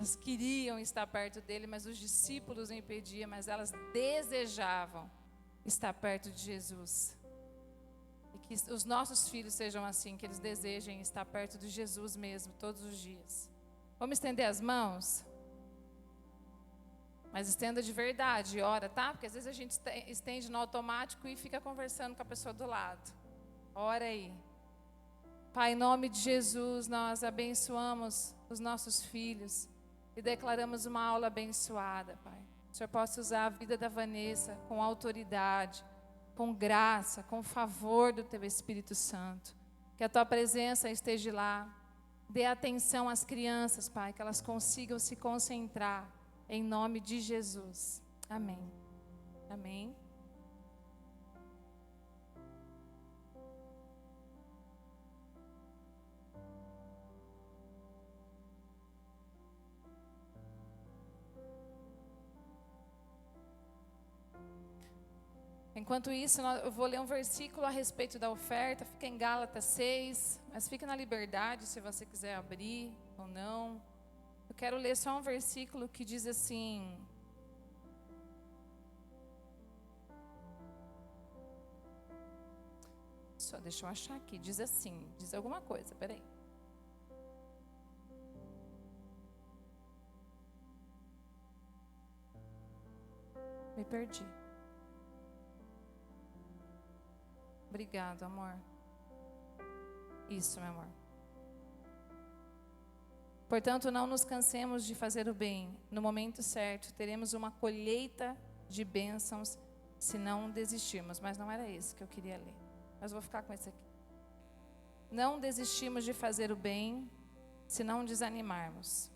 Elas queriam estar perto dele, mas os discípulos impediam, mas elas desejavam estar perto de Jesus. E que os nossos filhos sejam assim, que eles desejem estar perto de Jesus mesmo, todos os dias. Vamos estender as mãos? Mas estenda de verdade, ora, tá? Porque às vezes a gente estende no automático e fica conversando com a pessoa do lado. Ora aí. Pai, em nome de Jesus, nós abençoamos os nossos filhos e declaramos uma aula abençoada, Pai. O Senhor possa usar a vida da Vanessa com autoridade, com graça, com favor do Teu Espírito Santo. Que a Tua presença esteja lá. Dê atenção às crianças, Pai, que elas consigam se concentrar. Em nome de Jesus. Amém. Amém. Enquanto isso, eu vou ler um versículo a respeito da oferta. Fica em Gálatas 6, mas fica na liberdade se você quiser abrir ou não. Eu quero ler só um versículo que diz assim: só deixa eu achar aqui, diz assim, diz alguma coisa, peraí. Me perdi. Obrigado, amor. Isso, meu amor. Portanto, não nos cansemos de fazer o bem. No momento certo, teremos uma colheita de bênçãos se não desistirmos. Mas não era esse que eu queria ler. Mas vou ficar com esse aqui. Não desistimos de fazer o bem se não desanimarmos.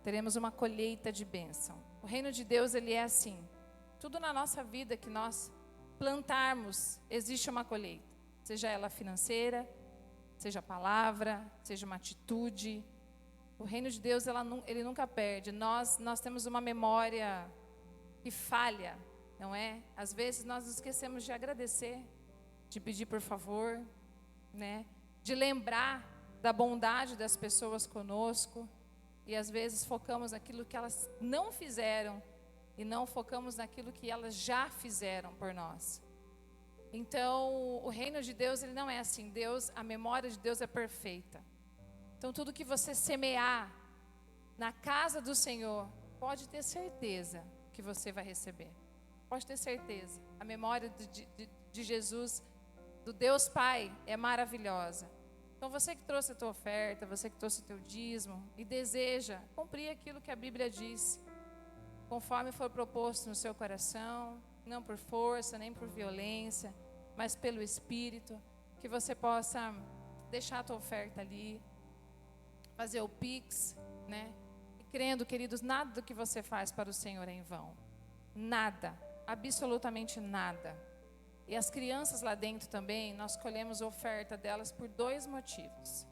Teremos uma colheita de bênção. O reino de Deus, ele é assim. Tudo na nossa vida que nós plantarmos, existe uma colheita. Seja ela financeira, seja a palavra, seja uma atitude. O reino de Deus, ele nunca perde. Nós temos uma memória que falha, não é? Às vezes nós nos esquecemos de agradecer, de pedir por favor, né? De lembrar da bondade das pessoas conosco. E às vezes focamos naquilo que elas não fizeram e não focamos naquilo que elas já fizeram por nós. Então, o reino de Deus, ele não é assim. A memória de Deus é perfeita. Então, tudo que você semear na casa do Senhor, pode ter certeza que você vai receber. Pode ter certeza. A memória de Jesus, do Deus Pai, é maravilhosa. Então, você que trouxe a tua oferta, você que trouxe o teu dízimo e deseja cumprir aquilo que a Bíblia diz, conforme for proposto no seu coração, não por força, nem por violência, mas pelo Espírito, que você possa deixar a tua oferta ali, fazer o Pix, né? E crendo, queridos, nada do que você faz para o Senhor é em vão. Nada, absolutamente nada. E as crianças lá dentro também, nós colhemos a oferta delas por 2 motivos.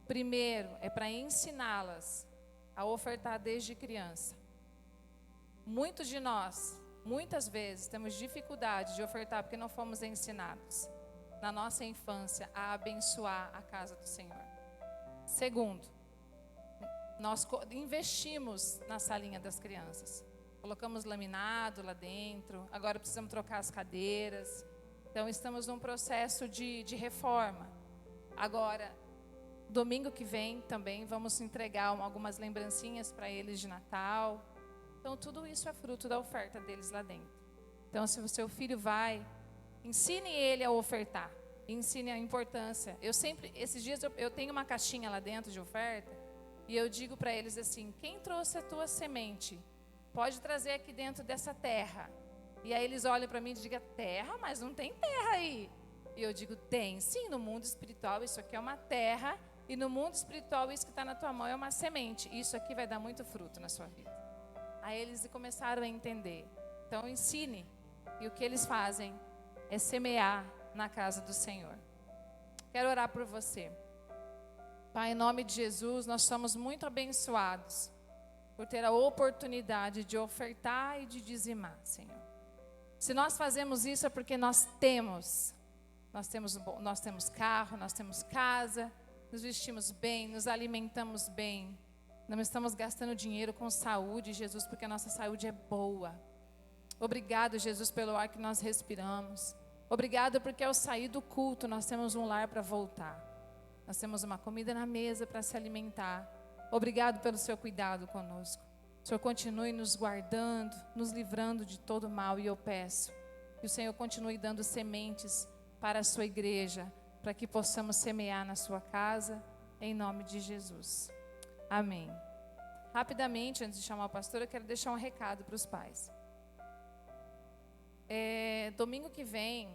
Primeiro, é para ensiná-las a ofertar desde criança. Muitos de nós, muitas vezes, temos dificuldade de ofertar porque não fomos ensinados, na nossa infância, a abençoar a casa do Senhor. Segundo, nós investimos na salinha das crianças. Colocamos laminado lá dentro, agora precisamos trocar as cadeiras. Então, estamos num processo de reforma. Agora, domingo que vem também vamos entregar algumas lembrancinhas para eles de Natal. Então, tudo isso é fruto da oferta deles lá dentro. Então, se o seu filho vai, ensine ele a ofertar. Ensine a importância. Esses dias eu tenho uma caixinha lá dentro de oferta e eu digo para eles assim: quem trouxe a tua semente, pode trazer aqui dentro dessa terra. E aí eles olham para mim e digam: terra? Mas não tem terra aí. E eu digo: tem sim, no mundo espiritual isso aqui é uma terra. E no mundo espiritual isso que está na tua mão é uma semente. Isso aqui vai dar muito fruto na sua vida. Aí eles começaram a entender. Então ensine. E o que eles fazem é semear na casa do Senhor. Quero orar por você. Pai, em nome de Jesus, nós somos muito abençoados por ter a oportunidade de ofertar e de dizimar, Senhor. Se nós fazemos isso é porque nós temos. nós temos carro, nós temos casa, nos vestimos bem, nos alimentamos bem. Não estamos gastando dinheiro com saúde, Jesus, porque a nossa saúde é boa. Obrigado, Jesus, pelo ar que nós respiramos. Obrigado porque ao sair do culto nós temos um lar para voltar. Nós temos uma comida na mesa para se alimentar. Obrigado pelo seu cuidado conosco. O Senhor continue nos guardando, nos livrando de todo mal. E eu peço que o Senhor continue dando sementes para a sua igreja, para que possamos semear na sua casa, em nome de Jesus. Amém. Rapidamente, antes de chamar o pastor, eu quero deixar um recado para os pais. Domingo que vem,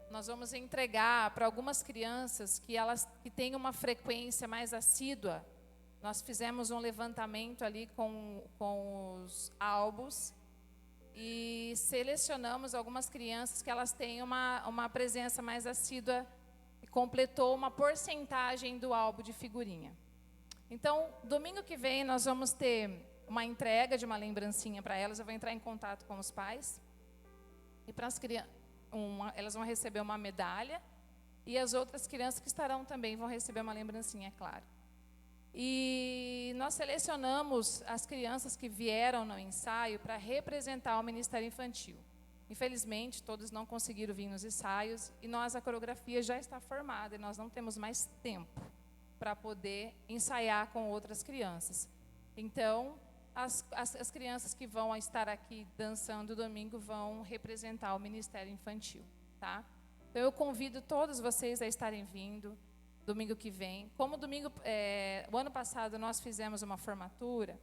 nós vamos entregar para algumas crianças que têm uma frequência mais assídua. Nós fizemos um levantamento ali com os álbuns e selecionamos algumas crianças que elas têm uma presença mais assídua e completou uma porcentagem do álbum de figurinha. Então, domingo que vem nós vamos ter uma entrega de uma lembrancinha para elas. Eu vou entrar em contato com os pais. E para as crianças, elas vão receber uma medalha. E as outras crianças que estarão também vão receber uma lembrancinha, é claro. E nós selecionamos as crianças que vieram no ensaio para representar o Ministério Infantil. Infelizmente, todos não conseguiram vir nos ensaios. E a coreografia já está formada e nós não temos mais tempo para poder ensaiar com outras crianças. Então, as crianças que vão estar aqui dançando domingo vão representar o Ministério Infantil, tá? Então, eu convido todos vocês a estarem vindo domingo que vem. Como o ano passado nós fizemos uma formatura,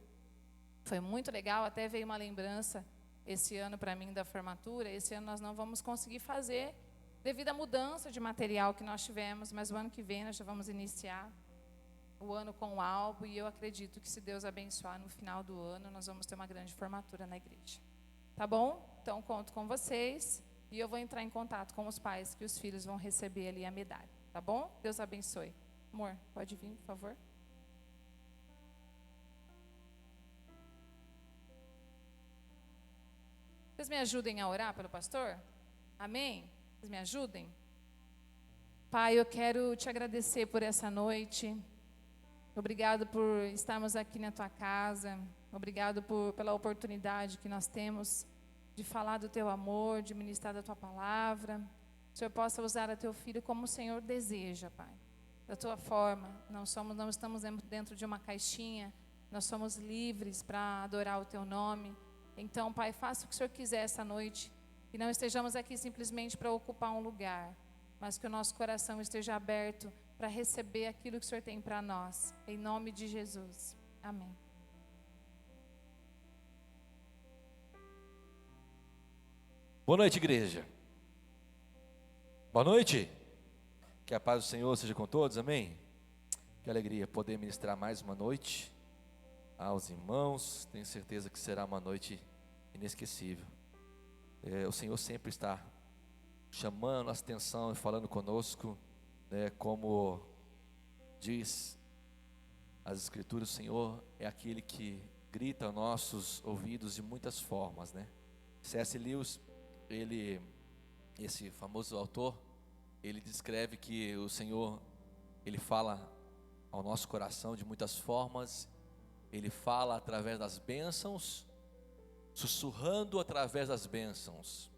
foi muito legal, até veio uma lembrança esse ano para mim da formatura. Esse ano nós não vamos conseguir fazer devido à mudança de material que nós tivemos, mas o ano que vem nós já vamos iniciar o ano com o álbum, e eu acredito que se Deus abençoar, no final do ano nós vamos ter uma grande formatura na igreja. Tá bom? Então conto com vocês e eu vou entrar em contato com os pais que os filhos vão receber ali a medalha. Tá bom? Deus abençoe. Amor, pode vir, por favor. Vocês me ajudem a orar pelo pastor? Amém? Vocês me ajudem? Pai, eu quero te agradecer por essa noite. Obrigado por estarmos aqui na tua casa. Obrigado pela oportunidade que nós temos de falar do teu amor, de ministrar da tua palavra. Que o Senhor possa usar a teu filho como o Senhor deseja, Pai. Da tua forma. Não estamos dentro de uma caixinha. Nós somos livres para adorar o teu nome. Então, Pai, faça o que o Senhor quiser essa noite. E não estejamos aqui simplesmente para ocupar um lugar, mas que o nosso coração esteja aberto para receber aquilo que o Senhor tem para nós. Em nome de Jesus. Amém. Boa noite, igreja. Boa noite. Que a paz do Senhor seja com todos, amém? Que alegria poder ministrar mais uma noite aos irmãos. Tenho certeza que será uma noite inesquecível. O Senhor sempre está chamando a atenção e falando conosco, como diz as Escrituras, o Senhor é aquele que grita aos nossos ouvidos de muitas formas, C.S. Lewis, esse famoso autor, ele descreve que o Senhor, ele fala ao nosso coração de muitas formas. Ele fala através das bênçãos, sussurrando através das bênçãos.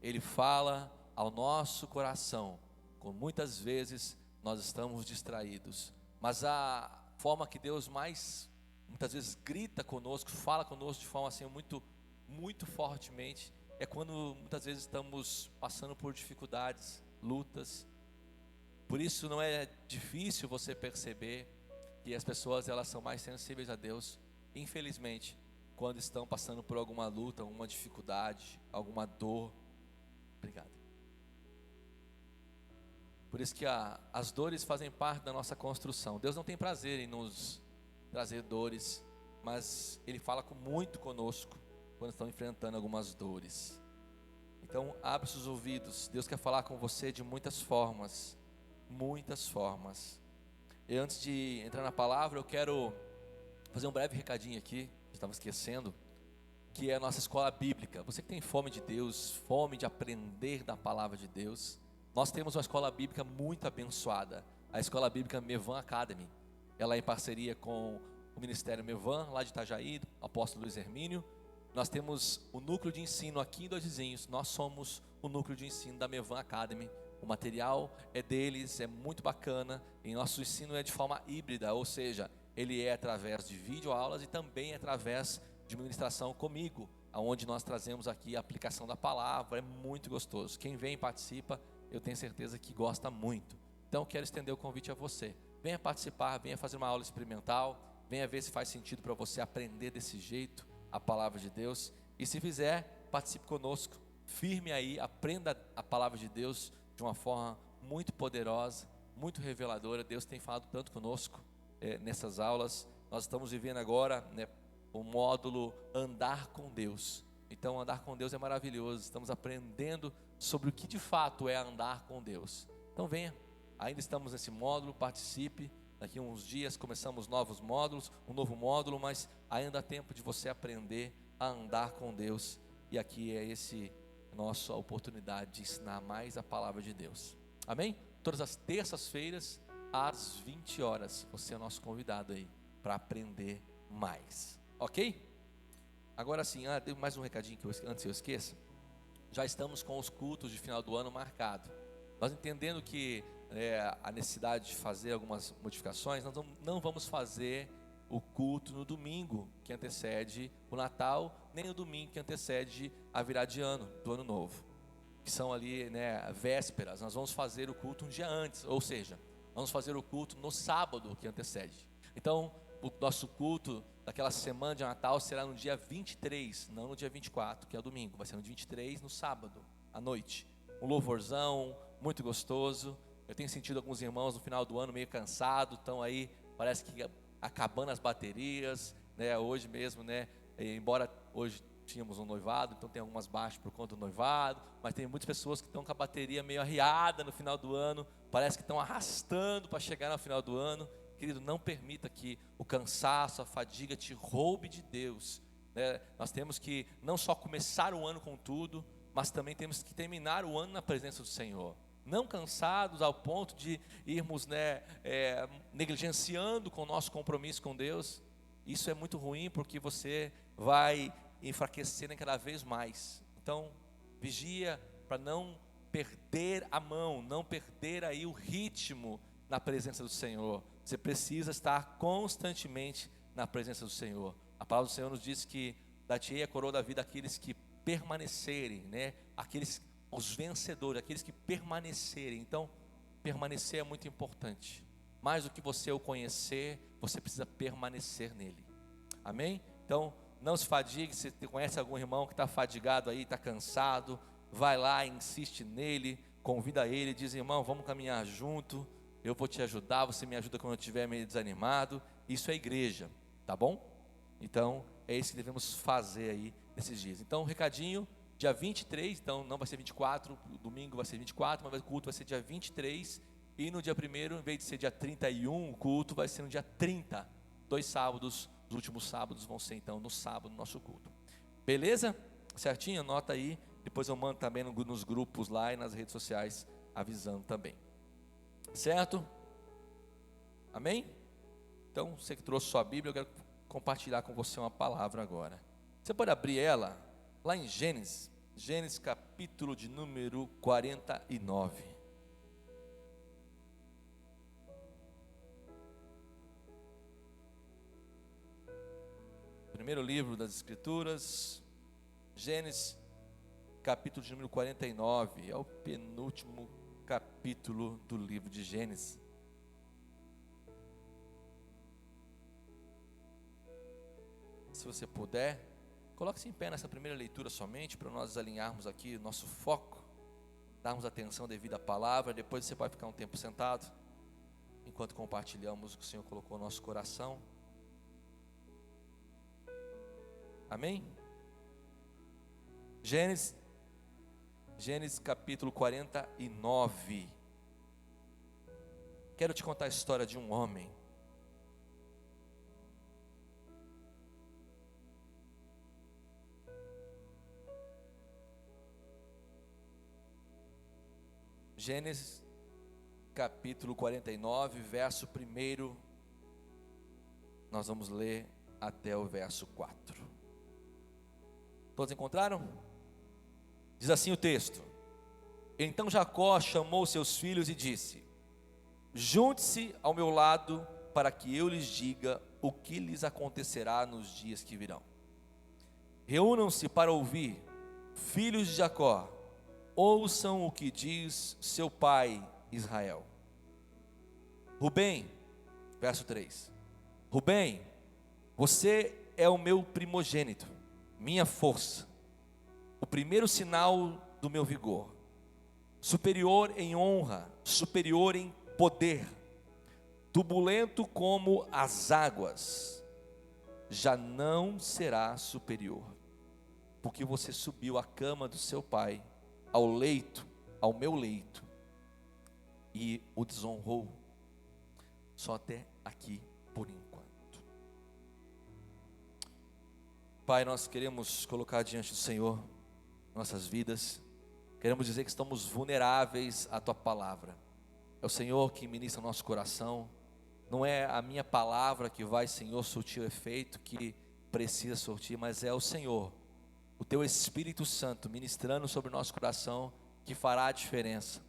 Ele fala ao nosso coração, como muitas vezes nós estamos distraídos. Mas a forma que Deus muitas vezes grita conosco, fala conosco de forma assim muito fortemente, é quando muitas vezes estamos passando por dificuldades, lutas. Por isso não é difícil você perceber que as pessoas, elas são mais sensíveis a Deus, infelizmente, quando estão passando por alguma luta, alguma dificuldade, alguma dor. Obrigado. Por isso que as dores fazem parte da nossa construção. Deus não tem prazer em nos trazer dores, mas Ele fala muito conosco quando estão enfrentando algumas dores. Então, abre seus ouvidos. Deus quer falar com você de muitas formas. Muitas formas. E antes de entrar na palavra, eu quero fazer um breve recadinho aqui, estava esquecendo, que é a nossa escola bíblica. Você que tem fome de Deus, fome de aprender da palavra de Deus, Nós temos uma escola bíblica muito abençoada, a Escola Bíblica Mevan Academy. Ela é em parceria com o Ministério Mevan, lá de Itajaí, do apóstolo Luiz Hermínio. Nós temos o núcleo de ensino aqui em Dois Vizinhos, nós somos o núcleo de ensino da Mevan Academy. O material é deles, é muito bacana, e nosso ensino é de forma híbrida, ou seja, ele é através de videoaulas e também através de ministração comigo, onde nós trazemos aqui a aplicação da palavra. É muito gostoso. Quem vem e participa, eu tenho certeza que gosta muito. Então, quero estender o convite a você. Venha participar, venha fazer uma aula experimental, venha ver se faz sentido para você aprender desse jeito a palavra de Deus. E se fizer, participe conosco, firme aí, aprenda a palavra de Deus de uma forma muito poderosa, muito reveladora. Deus tem falado tanto conosco nessas aulas. Nós estamos vivendo agora, né, o módulo Andar com Deus. Então, andar com Deus é maravilhoso. Estamos aprendendo sobre o que de fato é andar com Deus. Então, venha. Ainda estamos nesse módulo, participe. Daqui a uns dias começamos novos módulos, um novo módulo, mas ainda há tempo de você aprender a andar com Deus. E aqui é esse nossa oportunidade de ensinar mais a palavra de Deus. Amém? Todas as terças-feiras, às 20 horas, você é o nosso convidado aí para aprender mais. Ok? Agora sim, tem mais um recadinho que antes eu esqueça. Já estamos com os cultos de final do ano marcados. Nós entendendo que a necessidade de fazer algumas modificações, nós não vamos fazer o culto no domingo que antecede o Natal, nem no domingo que antecede a virada de ano, do ano novo, que são ali, vésperas. Nós vamos fazer o culto um dia antes, ou seja, vamos fazer o culto no sábado que antecede. Então, o nosso culto daquela semana de Natal será no dia 23, não no dia 24, que é o domingo, vai ser no 23, no sábado, à noite. Um louvorzão muito gostoso. Eu tenho sentido alguns irmãos no final do ano meio cansados, estão aí, parece que acabando as baterias, hoje mesmo, embora hoje tínhamos um noivado, então tem algumas baixas por conta do noivado, mas tem muitas pessoas que estão com a bateria meio arriada no final do ano, parece que estão arrastando para chegar no final do ano. Querido, não permita que o cansaço, a fadiga te roube de Deus, Nós temos que não só começar o ano com tudo, mas também temos que terminar o ano na presença do Senhor. Não cansados ao ponto de irmos negligenciando com o nosso compromisso com Deus. Isso é muito ruim, porque você vai enfraquecendo cada vez mais. Então, vigia para não perder a mão, não perder aí o ritmo na presença do Senhor. Você precisa estar constantemente na presença do Senhor. A palavra do Senhor nos diz que dar-te-ei a coroa da vida àqueles que permanecerem, os vencedores, aqueles que permanecerem. Então, permanecer é muito importante. Mais do que você o conhecer, você precisa permanecer nele. Amém? Então, não se fadigue. Se você conhece algum irmão que está fadigado aí, está cansado, vai lá, insiste nele, convida ele, diz: irmão, vamos caminhar junto, eu vou te ajudar, você me ajuda quando eu estiver meio desanimado. Isso é igreja, tá bom? Então, é isso que devemos fazer aí nesses dias. Então, um recadinho: dia 23, então não vai ser 24, domingo vai ser 24, mas o culto vai ser dia 23, e no dia 1º, em vez de ser dia 31, o culto vai ser no dia 30, 2 sábados, os últimos sábados vão ser então no sábado, no nosso culto. Beleza? Certinho? Anota aí, depois eu mando também nos grupos lá e nas redes sociais, avisando também. Certo? Amém? Então, você que trouxe sua Bíblia, eu quero compartilhar com você uma palavra agora. Você pode abrir ela lá em Gênesis capítulo de número 49. Primeiro livro das Escrituras, Gênesis capítulo de número 49, é o penúltimo capítulo do livro de Gênesis. Se você puder, coloque-se em pé nessa primeira leitura somente, para nós alinharmos aqui o nosso foco, darmos atenção devida à palavra. Depois você vai ficar um tempo sentado, enquanto compartilhamos o que o Senhor colocou no nosso coração. Amém? Gênesis capítulo 49. Quero te contar a história de um homem. Gênesis capítulo 49, verso 1, nós vamos ler até o verso 4. Todos encontraram? Diz assim o texto: Então Jacó chamou seus filhos e disse: Junte-se ao meu lado, para que eu lhes diga o que lhes acontecerá nos dias que virão. Reúnam-se para ouvir, filhos de Jacó, ouçam o que diz seu pai Israel. Rubem, verso 3: Rubem, você é o meu primogênito, minha força, o primeiro sinal do meu vigor, superior em honra, superior em poder, turbulento como as águas, já não será superior, porque você subiu à cama do seu pai, ao leito, ao meu leito, e o desonrou. Só até aqui por enquanto. Pai, nós queremos colocar diante do Senhor nossas vidas, queremos dizer que estamos vulneráveis à Tua palavra. É o Senhor que ministra o nosso coração, não é a minha palavra que vai, Senhor, surtir o efeito que precisa surtir, mas é o Senhor, o Teu Espírito Santo ministrando sobre o nosso coração, que fará a diferença,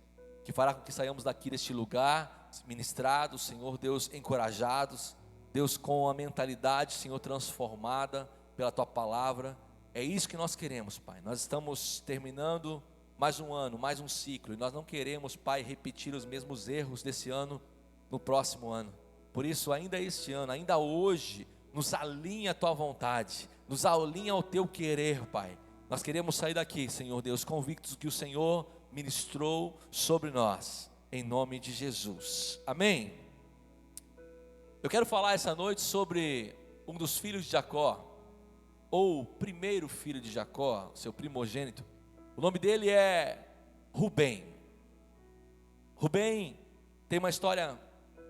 que fará com que saiamos daqui deste lugar ministrados, Senhor Deus, encorajados, Deus, com a mentalidade, Senhor, transformada pela Tua palavra. É isso que nós queremos, Pai. Nós estamos terminando mais um ano, mais um ciclo, e nós não queremos, Pai, repetir os mesmos erros desse ano no próximo ano. Por isso, ainda este ano, ainda hoje, nos alinha a Tua vontade, nos alinha ao Teu querer, Pai. Nós queremos sair daqui, Senhor Deus, convictos que o Senhor ministrou sobre nós, em nome de Jesus, amém? Eu quero falar essa noite sobre um dos filhos de Jacó, ou o primeiro filho de Jacó, seu primogênito. O nome dele é Rubem. Rubem tem uma história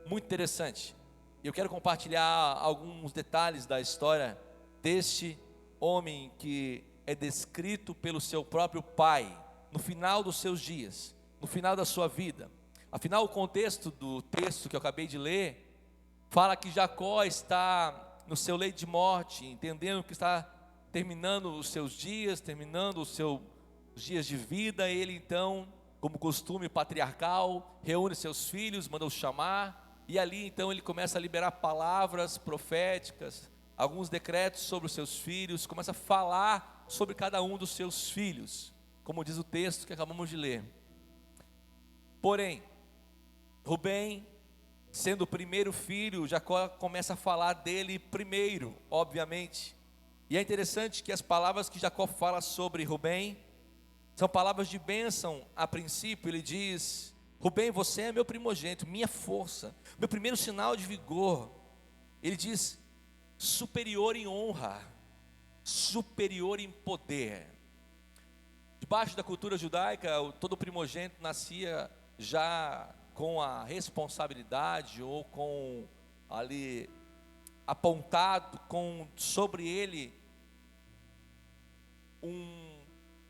muito interessante. Eu quero compartilhar alguns detalhes da história deste homem que é descrito pelo seu próprio pai, no final dos seus dias, no final da sua vida. Afinal, o contexto do texto que eu acabei de ler, fala que Jacó está no seu leito de morte, entendendo que está terminando os seus dias, terminando os seus dias de vida. Ele então, como costume patriarcal, reúne seus filhos, manda os chamar, e ali então ele começa a liberar palavras proféticas, alguns decretos sobre os seus filhos, começa a falar sobre cada um dos seus filhos, como diz o texto que acabamos de ler. Porém, Rubem, sendo o primeiro filho, Jacó começa a falar dele primeiro, obviamente. E é interessante que as palavras que Jacó fala sobre Rubem são palavras de bênção. A princípio ele diz: Rubem, você é meu primogênito, minha força, meu primeiro sinal de vigor. Ele diz: superior em honra, superior em poder. Debaixo da cultura judaica, todo primogênito nascia já com a responsabilidade, ou com ali apontado com sobre ele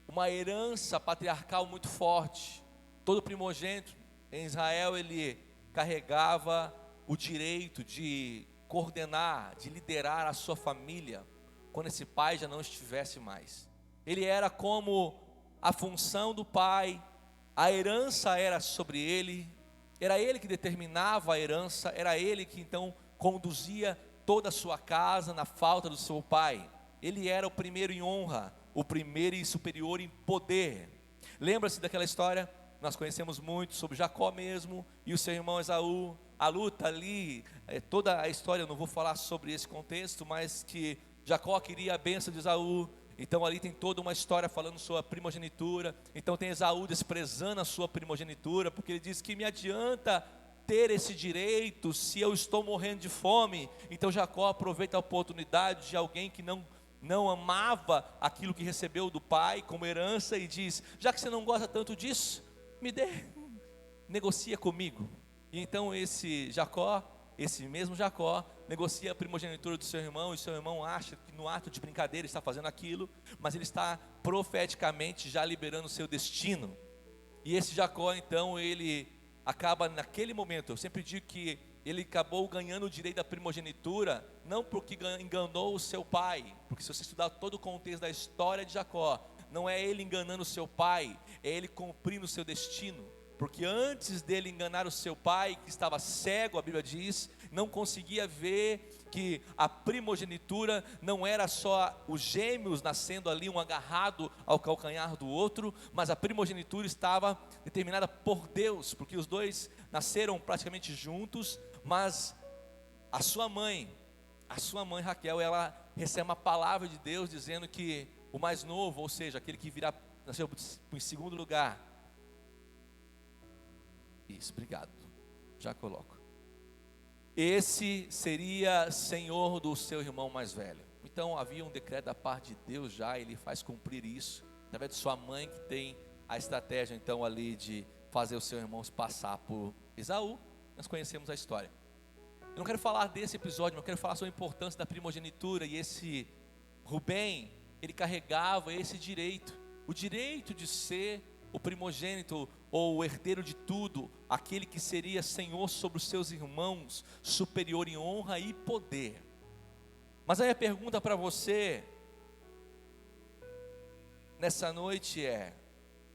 uma herança patriarcal muito forte. Todo primogênito em Israel, ele carregava o direito de coordenar, de liderar a sua família, quando esse pai já não estivesse mais. Ele era como a função do pai, a herança era sobre ele, era ele que determinava a herança, era ele que então conduzia toda a sua casa na falta do seu pai. Ele era o primeiro em honra, o primeiro e superior em poder. Lembra-se daquela história? Nós conhecemos muito sobre Jacó mesmo e o seu irmão Esaú, a luta ali, toda a história. Eu não vou falar sobre esse contexto, mas que Jacó queria a bênção de Esaú. Então ali tem toda uma história falando sobre a primogenitura. Então tem Esaú desprezando a sua primogenitura, porque ele diz: que me adianta ter esse direito se eu estou morrendo de fome? Então Jacó aproveita a oportunidade de alguém que não amava aquilo que recebeu do pai como herança, e diz: já que você não gosta tanto disso, me dê, negocia comigo. E então esse mesmo Jacó, negocia a primogenitura do seu irmão, e seu irmão acha que no ato de brincadeira ele está fazendo aquilo, mas ele está profeticamente já liberando o seu destino. E esse Jacó, então, ele acaba naquele momento, eu sempre digo que ele acabou ganhando o direito da primogenitura, não porque enganou o seu pai, porque se você estudar todo o contexto da história de Jacó, não é ele enganando o seu pai, é ele cumprindo o seu destino. Porque antes dele enganar o seu pai, que estava cego, a Bíblia diz, não conseguia ver que a primogenitura não era só os gêmeos nascendo ali, um agarrado ao calcanhar do outro, mas a primogenitura estava determinada por Deus, porque os dois nasceram praticamente juntos, mas a sua mãe Raquel, ela recebe uma palavra de Deus dizendo que o mais novo, ou seja, aquele que nasceu em segundo lugar. Isso, obrigado, já coloco. Esse seria senhor do seu irmão mais velho. Então havia um decreto da parte de Deus já, ele faz cumprir isso, através de sua mãe, que tem a estratégia então ali de fazer os seus irmãos passar por Esaú. Nós conhecemos a história. Eu não quero falar desse episódio, mas eu quero falar sobre a importância da primogenitura. E esse Rubem, ele carregava esse direito, o direito de ser o primogênito, ou o herdeiro de tudo, aquele que seria senhor sobre os seus irmãos, superior em honra e poder. Mas aí a pergunta para você, nessa noite é: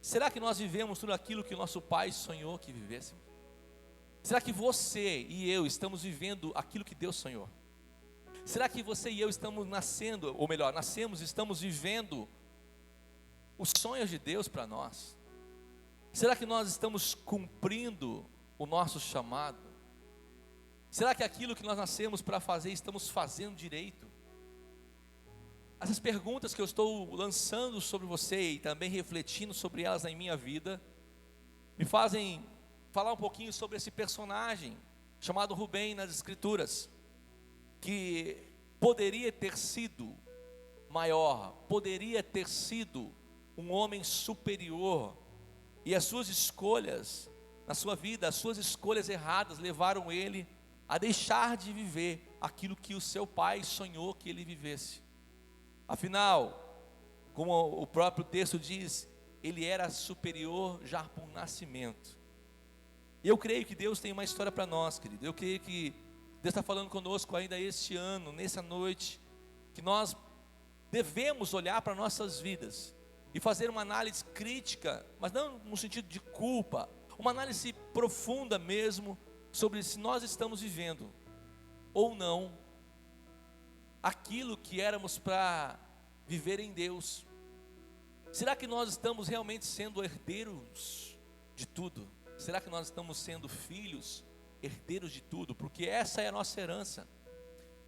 será que nós vivemos tudo aquilo que o nosso pai sonhou que vivêssemos? Será que você e eu estamos vivendo aquilo que Deus sonhou? Será que você e eu estamos nascendo, ou melhor, nascemos, estamos vivendo os sonhos de Deus para nós? Será que nós estamos cumprindo o nosso chamado? Será que aquilo que nós nascemos para fazer, estamos fazendo direito? Essas perguntas que eu estou lançando sobre você e também refletindo sobre elas em minha vida, me fazem falar um pouquinho sobre esse personagem chamado Rubem nas Escrituras, que poderia ter sido maior, poderia ter sido um homem superior, e as suas escolhas na sua vida, as suas escolhas erradas levaram ele a deixar de viver aquilo que o seu pai sonhou que ele vivesse. Afinal, como o próprio texto diz, ele era superior já por nascimento. E eu creio que Deus tem uma história para nós, querido. Eu creio que Deus está falando conosco ainda este ano, nessa noite, que nós devemos olhar para nossas vidas e fazer uma análise crítica, mas não no sentido de culpa, uma análise profunda mesmo, sobre se nós estamos vivendo ou não aquilo que éramos para viver em Deus. Será que nós estamos realmente sendo herdeiros de tudo? Será que nós estamos sendo filhos, herdeiros de tudo? Porque essa é a nossa herança.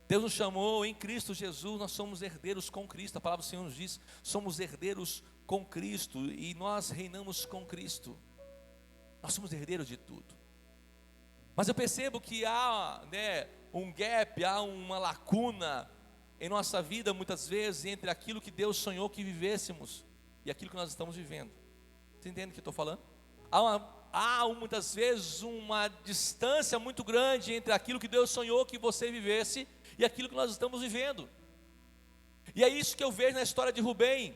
Deus nos chamou em Cristo Jesus, nós somos herdeiros com Cristo. A palavra do Senhor nos diz, somos herdeiros com Cristo, e nós reinamos com Cristo. Nós somos herdeiros de tudo. Mas eu percebo que há um gap, há uma lacuna em nossa vida, muitas vezes, entre aquilo que Deus sonhou que vivêssemos e aquilo que nós estamos vivendo. Você entende o que eu estou falando? Há muitas vezes uma distância muito grande entre aquilo que Deus sonhou que você vivesse e aquilo que nós estamos vivendo. E é isso que eu vejo na história de Rubem.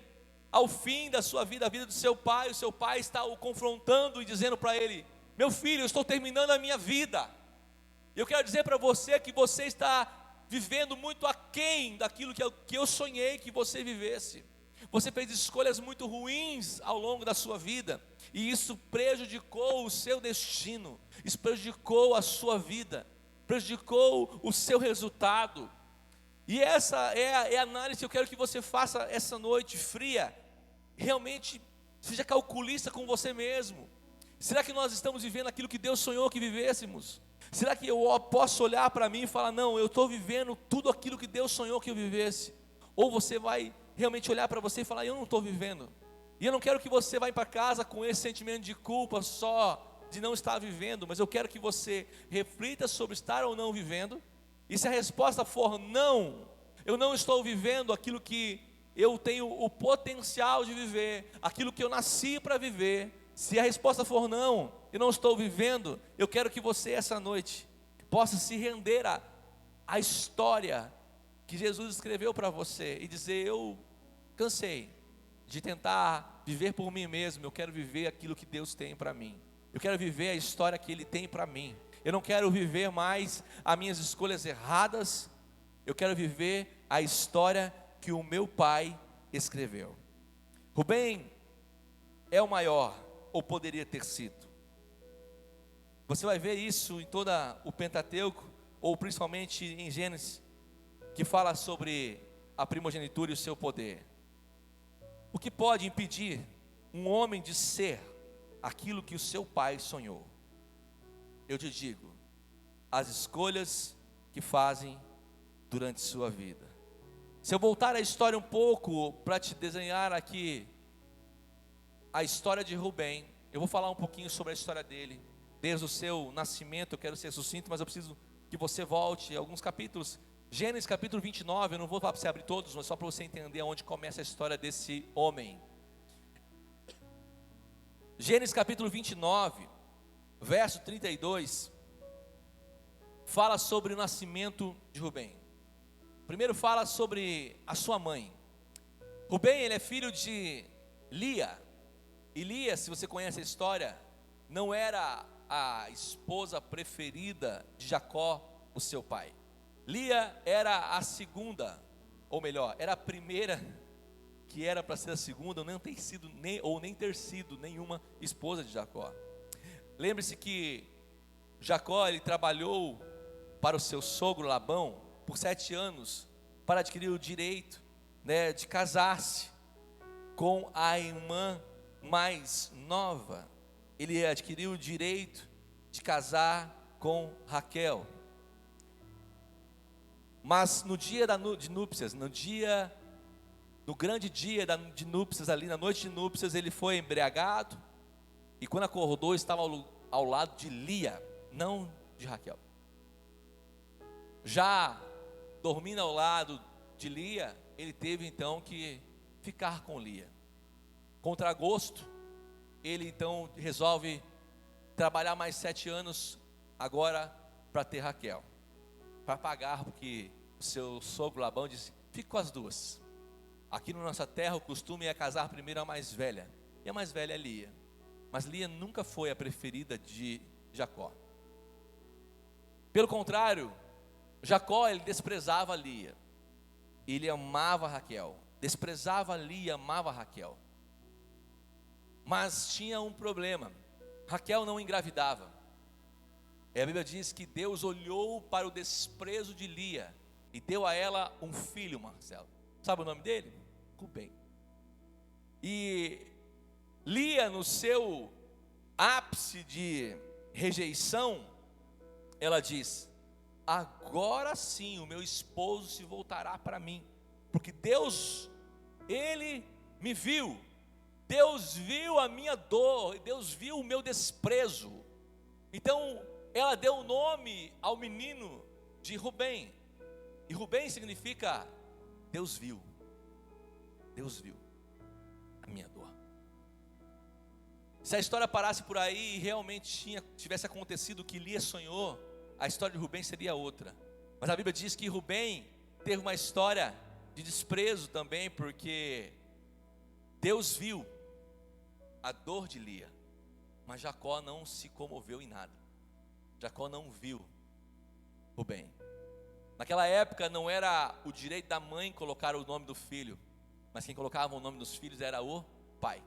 Ao fim da sua vida, a vida do seu pai, o seu pai está o confrontando e dizendo para ele: meu filho, eu estou terminando a minha vida. Eu quero dizer para você que você está vivendo muito aquém daquilo que eu sonhei que você vivesse. Você fez escolhas muito ruins ao longo da sua vida, e isso prejudicou o seu destino, isso prejudicou a sua vida, prejudicou o seu resultado. E essa é a análise que eu quero que você faça essa noite fria. Realmente seja calculista com você mesmo. Será que nós estamos vivendo aquilo que Deus sonhou que vivêssemos? Será que eu posso olhar para mim e falar: não, eu estou vivendo tudo aquilo que Deus sonhou que eu vivesse? Ou você vai realmente olhar para você e falar: eu não estou vivendo? E eu não quero que você vá para casa com esse sentimento de culpa só de não estar vivendo, mas eu quero que você reflita sobre estar ou não vivendo. E se a resposta for não, eu não estou vivendo aquilo que eu tenho o potencial de viver, aquilo que eu nasci para viver. Se a resposta for não, eu não estou vivendo, eu quero que você essa noite possa se render à história que Jesus escreveu para você e dizer: eu cansei, de tentar viver por mim mesmo. Eu quero viver aquilo que Deus tem para mim. Eu quero viver a história que Ele tem para mim. Eu não quero viver mais as minhas escolhas erradas. Eu quero viver a história que o meu pai escreveu. Rubem é o maior, ou poderia ter sido. Você vai ver isso em todo o Pentateuco, ou principalmente em Gênesis, que fala sobre a primogenitura e o seu poder. O que pode impedir um homem de ser aquilo que o seu pai sonhou? Eu te digo, as escolhas que fazem durante sua vida. Se eu voltar a história um pouco para te desenhar aqui a história de Rubem, eu vou falar um pouquinho sobre a história dele, desde o seu nascimento. Eu quero ser sucinto, mas eu preciso que você volte alguns capítulos. Gênesis capítulo 29, eu não vou falar para você abrir todos, mas só para você entender onde começa a história desse homem. Gênesis capítulo 29, verso 32, fala sobre o nascimento de Rubem. Primeiro fala sobre a sua mãe. Rubem, ele é filho de Lia. E Lia, se você conhece a história, não era a esposa preferida de Jacó, o seu pai. Lia era a segunda, ou melhor, era a primeira que era para ser a segunda, ou nem ter sido nenhuma esposa de Jacó. Lembre-se que Jacó, ele trabalhou para o seu sogro Labão por 7 anos, para adquirir o direito, de casar-se com a irmã mais nova. Ele adquiriu o direito de casar com Raquel. Mas no dia de núpcias, no grande dia de núpcias, ali na noite de núpcias, ele foi embriagado, e quando acordou estava ao lado de Lia, não de Raquel. Já dormindo ao lado de Lia, ele teve então que ficar com Lia. Contra gosto, ele então resolve trabalhar mais 7 anos agora para ter Raquel, para pagar, porque o seu sogro Labão disse: fique com as duas. Aqui na nossa terra o costume é casar primeiro a mais velha, e a mais velha é Lia. Mas Lia nunca foi a preferida de Jacó. Pelo contrário, Jacó, ele desprezava Lia, ele amava Raquel. Desprezava Lia, amava Raquel. Mas tinha um problema: Raquel não engravidava. E a Bíblia diz que Deus olhou para o desprezo de Lia e deu a ela um filho, Marcelo. Sabe o nome dele? Rubem. E Lia, no seu ápice de rejeição, ela diz: agora sim o meu esposo se voltará para mim, porque Deus, Ele me viu, Deus viu a minha dor, Deus viu o meu desprezo. Então ela deu o nome ao menino de Rubem, e Rubem significa Deus viu a minha dor. Se a história parasse por aí e realmente tivesse acontecido o que Lia sonhou, a história de Rubem seria outra. Mas a Bíblia diz que Rubem teve uma história de desprezo também, porque Deus viu a dor de Lia, mas Jacó não se comoveu em nada. Jacó não viu Rubem. Naquela época não era o direito da mãe colocar o nome do filho, mas quem colocava o nome dos filhos era o pai.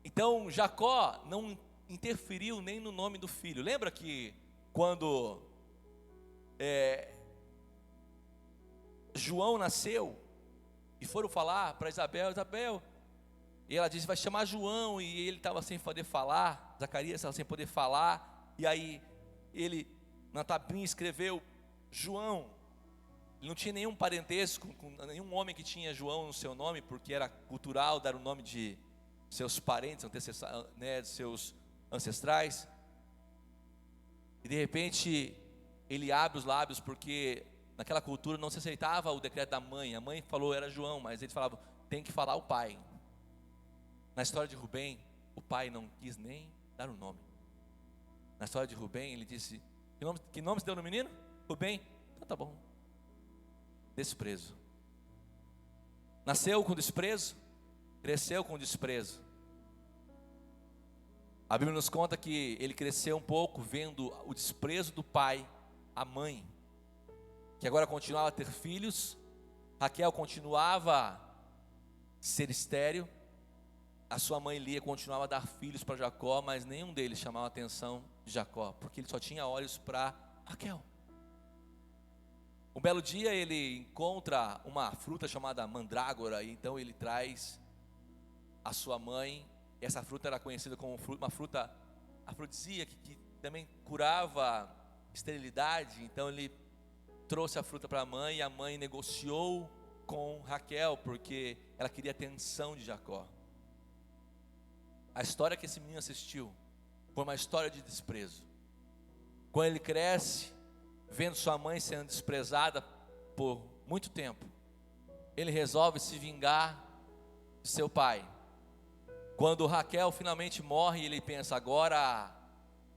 Então Jacó não interferiu nem no nome do filho. Lembra que quando João nasceu e foram falar para Isabel, e ela disse: vai chamar João, e ele estava sem poder falar, Zacarias estava sem poder falar, e aí ele na tabinha escreveu João. Ele não tinha nenhum parentesco com nenhum homem que tinha João no seu nome, porque era cultural dar o nome de seus parentes, de seus ancestrais. E de repente ele abre os lábios, porque naquela cultura não se aceitava o decreto da mãe. A mãe falou era João, mas eles falavam: tem que falar o pai. Na história de Rubem, o pai não quis nem dar o nome. Na história de Rubem, ele disse: que nome se deu no menino? Rubem. Então tá bom. Desprezo. Nasceu com desprezo, cresceu com desprezo. A Bíblia nos conta que ele cresceu um pouco vendo o desprezo do pai, a mãe, que agora continuava a ter filhos. Raquel continuava a ser estéril. A sua mãe Lia continuava a dar filhos para Jacó, mas nenhum deles chamava a atenção de Jacó, porque ele só tinha olhos para Raquel. Um belo dia ele encontra uma fruta chamada mandrágora, e então ele traz a sua mãe. Essa fruta era conhecida como uma fruta afrodisíaca, que também curava esterilidade. Então ele trouxe a fruta para a mãe, e a mãe negociou com Raquel, porque ela queria a atenção de Jacó. A história que esse menino assistiu foi uma história de desprezo. Quando ele cresce, vendo sua mãe sendo desprezada por muito tempo, ele resolve se vingar de seu pai. Quando Raquel finalmente morre, ele pensa: agora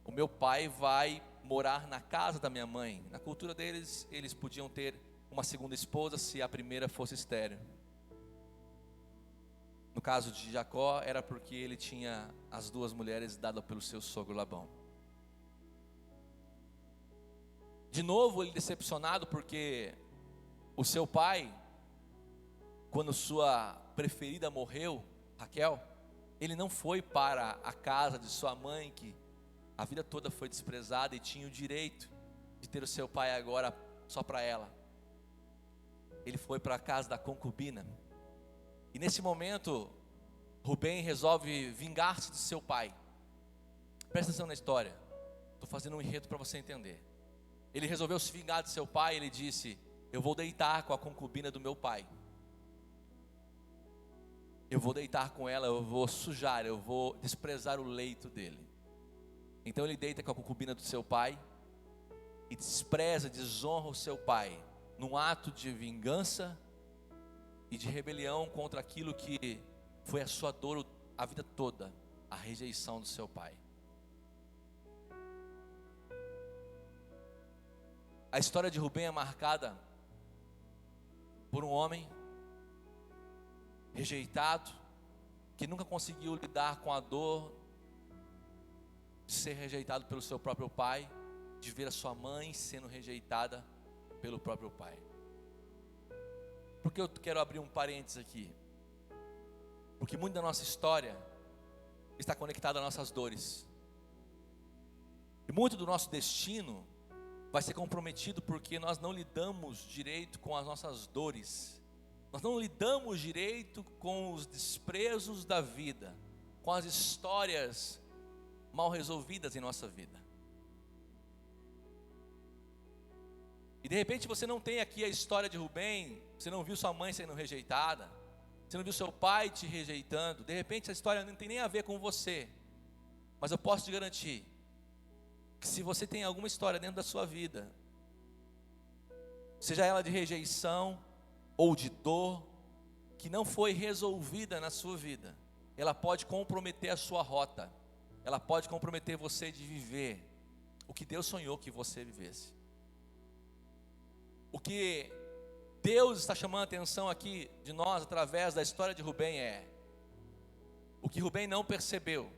o meu pai vai morar na casa da minha mãe. Na cultura deles, eles podiam ter uma segunda esposa se a primeira fosse estéril. No caso de Jacó, era porque ele tinha as duas mulheres dadas pelo seu sogro Labão. De novo ele decepcionado, porque o seu pai, quando sua preferida morreu, Raquel, ele não foi para a casa de sua mãe, que a vida toda foi desprezada, e tinha o direito de ter o seu pai agora só para ela. Ele foi para a casa da concubina. E nesse momento, Rubem resolve vingar-se de seu pai. Presta atenção na história. Estou fazendo um enredo para você entender. Ele resolveu se vingar de seu pai. Ele disse: eu vou deitar com a concubina do meu pai. Eu vou deitar com ela, eu vou sujar, eu vou desprezar o leito dele. Então ele deita com a concubina do seu pai e despreza, desonra o seu pai, num ato de vingança e de rebelião contra aquilo que foi a sua dor a vida toda, a rejeição do seu pai. A história de Rubem é marcada por um homem rejeitado, que nunca conseguiu lidar com a dor de ser rejeitado pelo seu próprio pai, de ver a sua mãe sendo rejeitada pelo próprio pai. Por que eu quero abrir um parênteses aqui? Porque muito da nossa história está conectada às nossas dores. E muito do nosso destino vai ser comprometido porque nós não lidamos direito com as nossas dores. Nós não lidamos direito com os desprezos da vida, com as histórias mal resolvidas em nossa vida. E de repente você não tem aqui a história de Rubem, você não viu sua mãe sendo rejeitada, você não viu seu pai te rejeitando. De repente essa história não tem nem a ver com você. Mas eu posso te garantir que se você tem alguma história dentro da sua vida, seja ela de rejeição ou de dor, que não foi resolvida na sua vida, ela pode comprometer a sua rota, ela pode comprometer você de viver o que Deus sonhou que você vivesse. O que Deus está chamando a atenção aqui de nós através da história de Rubem é o que Rubem não percebeu,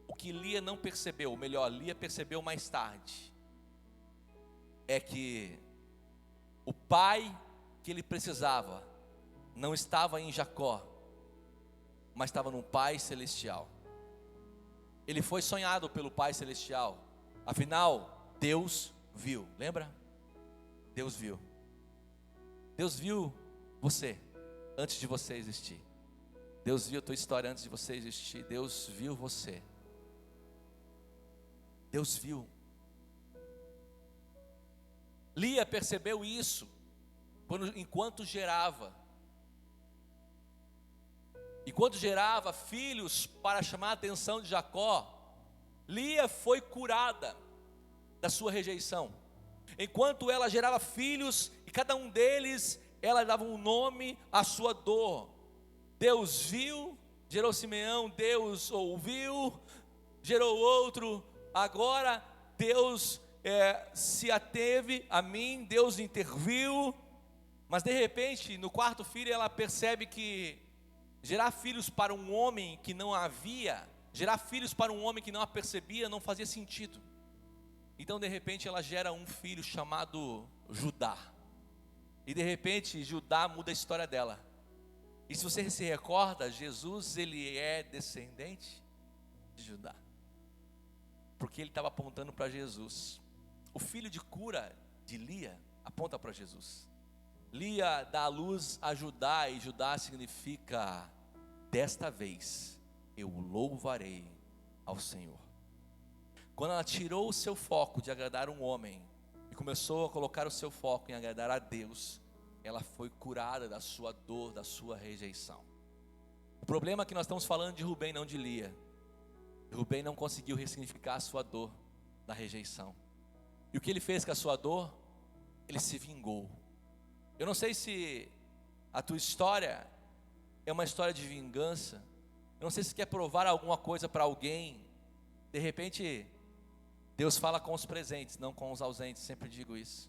o que Lia não percebeu, ou melhor, Lia percebeu mais tarde, é que o pai que ele precisava não estava em Jacó, mas estava no Pai Celestial. Ele foi sonhado pelo Pai Celestial, afinal Deus viu, lembra? Deus viu. Deus viu você antes de você existir. Deus viu a tua história antes de você existir. Deus viu você. Deus viu. Lia percebeu isso enquanto gerava. Enquanto gerava filhos para chamar a atenção de Jacó, Lia foi curada da sua rejeição. Enquanto ela gerava filhos, e cada um deles, ela dava um nome à sua dor. Deus viu, gerou Simeão, Deus ouviu, gerou outro. Agora Deus se ateve a mim, Deus interviu. Mas de repente, no quarto filho, ela percebe que Gerar filhos para um homem que não havia, gerar filhos para um homem que não a percebia, não fazia sentido. Então de repente ela gera um filho chamado Judá. E de repente Judá muda a história dela. E se você se recorda, Jesus ele é descendente de Judá. Porque ele estava apontando para Jesus. O filho de cura de Lia aponta para Jesus. Lia dá a luz a Judá, e Judá significa: desta vez eu louvarei ao Senhor. Quando ela tirou o seu foco de agradar um homem e começou a colocar o seu foco em agradar a Deus, ela foi curada da sua dor, da sua rejeição. O problema é que nós estamos falando de Rubem, não de Lia. Rubem não conseguiu ressignificar a sua dor da rejeição. E o que ele fez com a sua dor? Ele se vingou. Eu não sei se a tua história é uma história de vingança. Eu não sei se você quer provar alguma coisa para alguém. De repente, Deus fala com os presentes, não com os ausentes, sempre digo isso.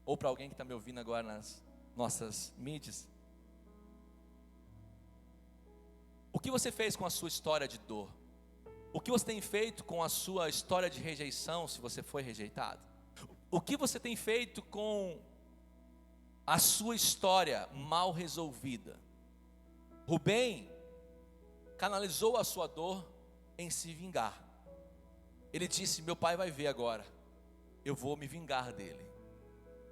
Ou para alguém que está me ouvindo agora nas nossas mídias. O que você fez com a sua história de dor? O que você tem feito com a sua história de rejeição, se você foi rejeitado? O que você tem feito com a sua história mal resolvida? Rubem canalizou a sua dor em se vingar. Ele disse: meu pai vai ver agora, eu vou me vingar dele.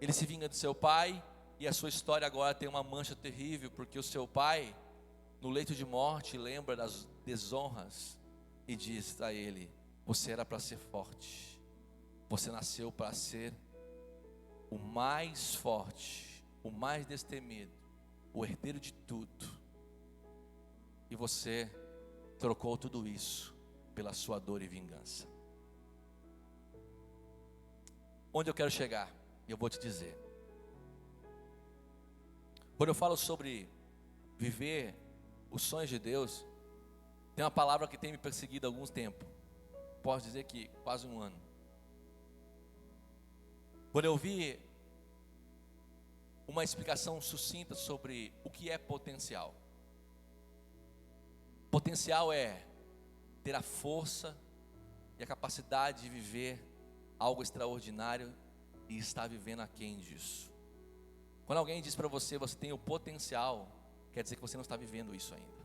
Ele se vinga do seu pai, e a sua história agora tem uma mancha terrível, porque o seu pai, no leito de morte, lembra das desonras e diz a ele: você era para ser forte, você nasceu para ser o mais forte, o mais destemido, o herdeiro de tudo, e você trocou tudo isso pela sua dor e vingança. Onde eu quero chegar? Eu vou te dizer. Quando eu falo sobre viver os sonhos de Deus, tem uma palavra que tem me perseguido há algum tempo. Posso dizer que quase um ano. Quando eu vi uma explicação sucinta sobre o que é potencial. Potencial é ter a força e a capacidade de viver algo extraordinário e estar vivendo aquém disso. Quando alguém diz para você, você tem o potencial, quer dizer que você não está vivendo isso ainda.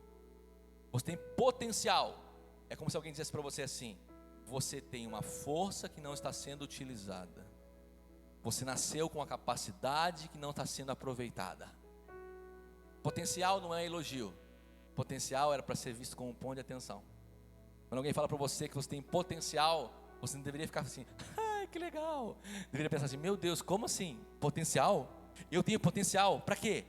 Você tem potencial. É como se alguém dissesse para você assim: você tem uma força que não está sendo utilizada. Você nasceu com a capacidade que não está sendo aproveitada. Potencial não é elogio. Potencial era para ser visto como um ponto de atenção. Quando alguém fala para você que você tem potencial, você não deveria ficar assim: ai, que legal. Deveria pensar assim: meu Deus, como assim? Potencial? Eu tenho potencial, para quê?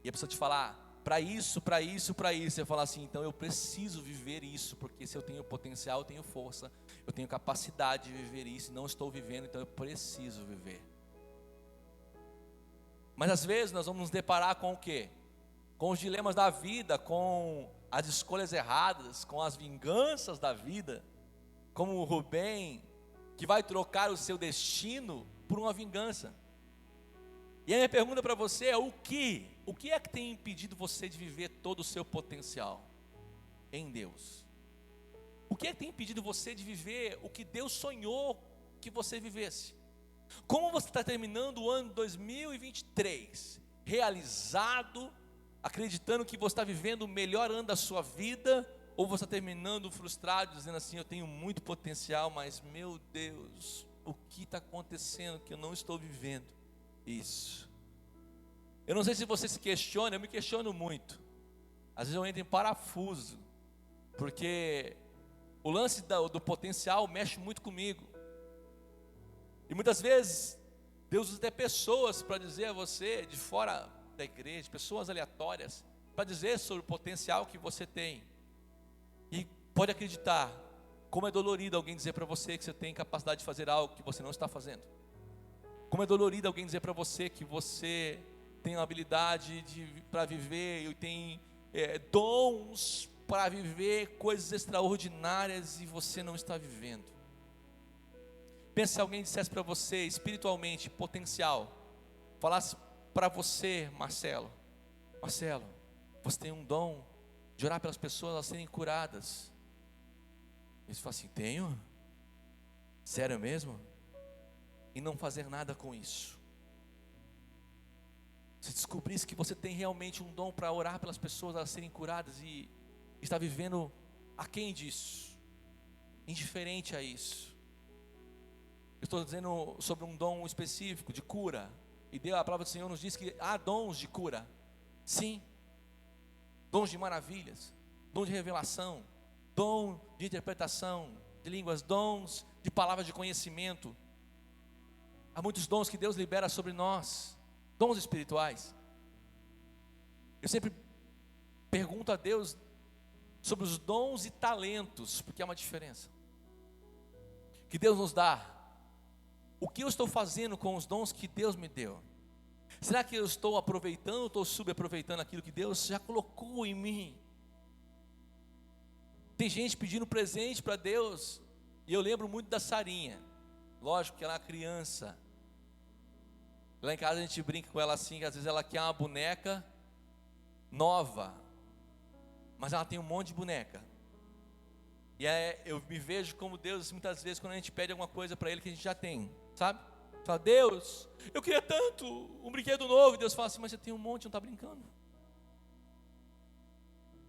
E a pessoa te falar: para isso, para isso, para isso. Você fala assim: então eu preciso viver isso, porque se eu tenho potencial, eu tenho força, eu tenho capacidade de viver isso, e não estou vivendo, então eu preciso viver. Mas às vezes nós vamos nos deparar com o quê? Com os dilemas da vida, com as escolhas erradas, com as vinganças da vida, como o Rubem, que vai trocar o seu destino por uma vingança. E a minha pergunta para você é: o que é que tem impedido você de viver todo o seu potencial em Deus? O que é que tem impedido você de viver o que Deus sonhou que você vivesse? Como você está terminando o ano 2023? Realizado, acreditando que você está vivendo o melhor ano da sua vida? Ou você está terminando frustrado, dizendo assim: eu tenho muito potencial, mas meu Deus, o que está acontecendo que eu não estou vivendo isso? Eu não sei se você se questiona, eu me questiono muito. Às vezes eu entro em parafuso, porque o lance do potencial mexe muito comigo. E muitas vezes Deus usa até pessoas para dizer a você, de fora da igreja, pessoas aleatórias, para dizer sobre o potencial que você tem. E pode acreditar, como é dolorido alguém dizer para você que você tem capacidade de fazer algo que você não está fazendo. Como é dolorido alguém dizer para você que você tem uma habilidade para viver, e tem dons para viver coisas extraordinárias e você não está vivendo. Pensa se alguém dissesse para você espiritualmente, potencial, falasse para você: Marcelo, Você tem um dom de orar pelas pessoas elas serem curadas. E você fala assim: tenho? Sério mesmo? E não fazer nada com isso. Se descobrisse que você tem realmente um dom para orar pelas pessoas elas serem curadas e está vivendo aquém disso, indiferente a isso. Eu estou dizendo sobre um dom específico de cura. E a palavra do Senhor nos diz que há dons de cura. Sim. Dons de maravilhas, dom de revelação, dom de interpretação de línguas, dons de palavras de conhecimento. Há muitos dons que Deus libera sobre nós, dons espirituais. Eu sempre pergunto a Deus sobre os dons e talentos, porque há uma diferença que Deus nos dá. O que eu estou fazendo com os dons que Deus me deu? Será que eu estou aproveitando ou estou subaproveitando aquilo que Deus já colocou em mim? Tem gente pedindo presente para Deus, e eu lembro muito da Sarinha. Lógico que ela é uma criança. Lá em casa a gente brinca com ela assim, que às vezes ela quer uma boneca nova, mas ela tem um monte de boneca. E eu me vejo como Deus, muitas vezes, quando a gente pede alguma coisa para Ele que a gente já tem, sabe? Fala: Deus, eu queria tanto um brinquedo novo. E Deus fala assim: mas você tem um monte, não está brincando.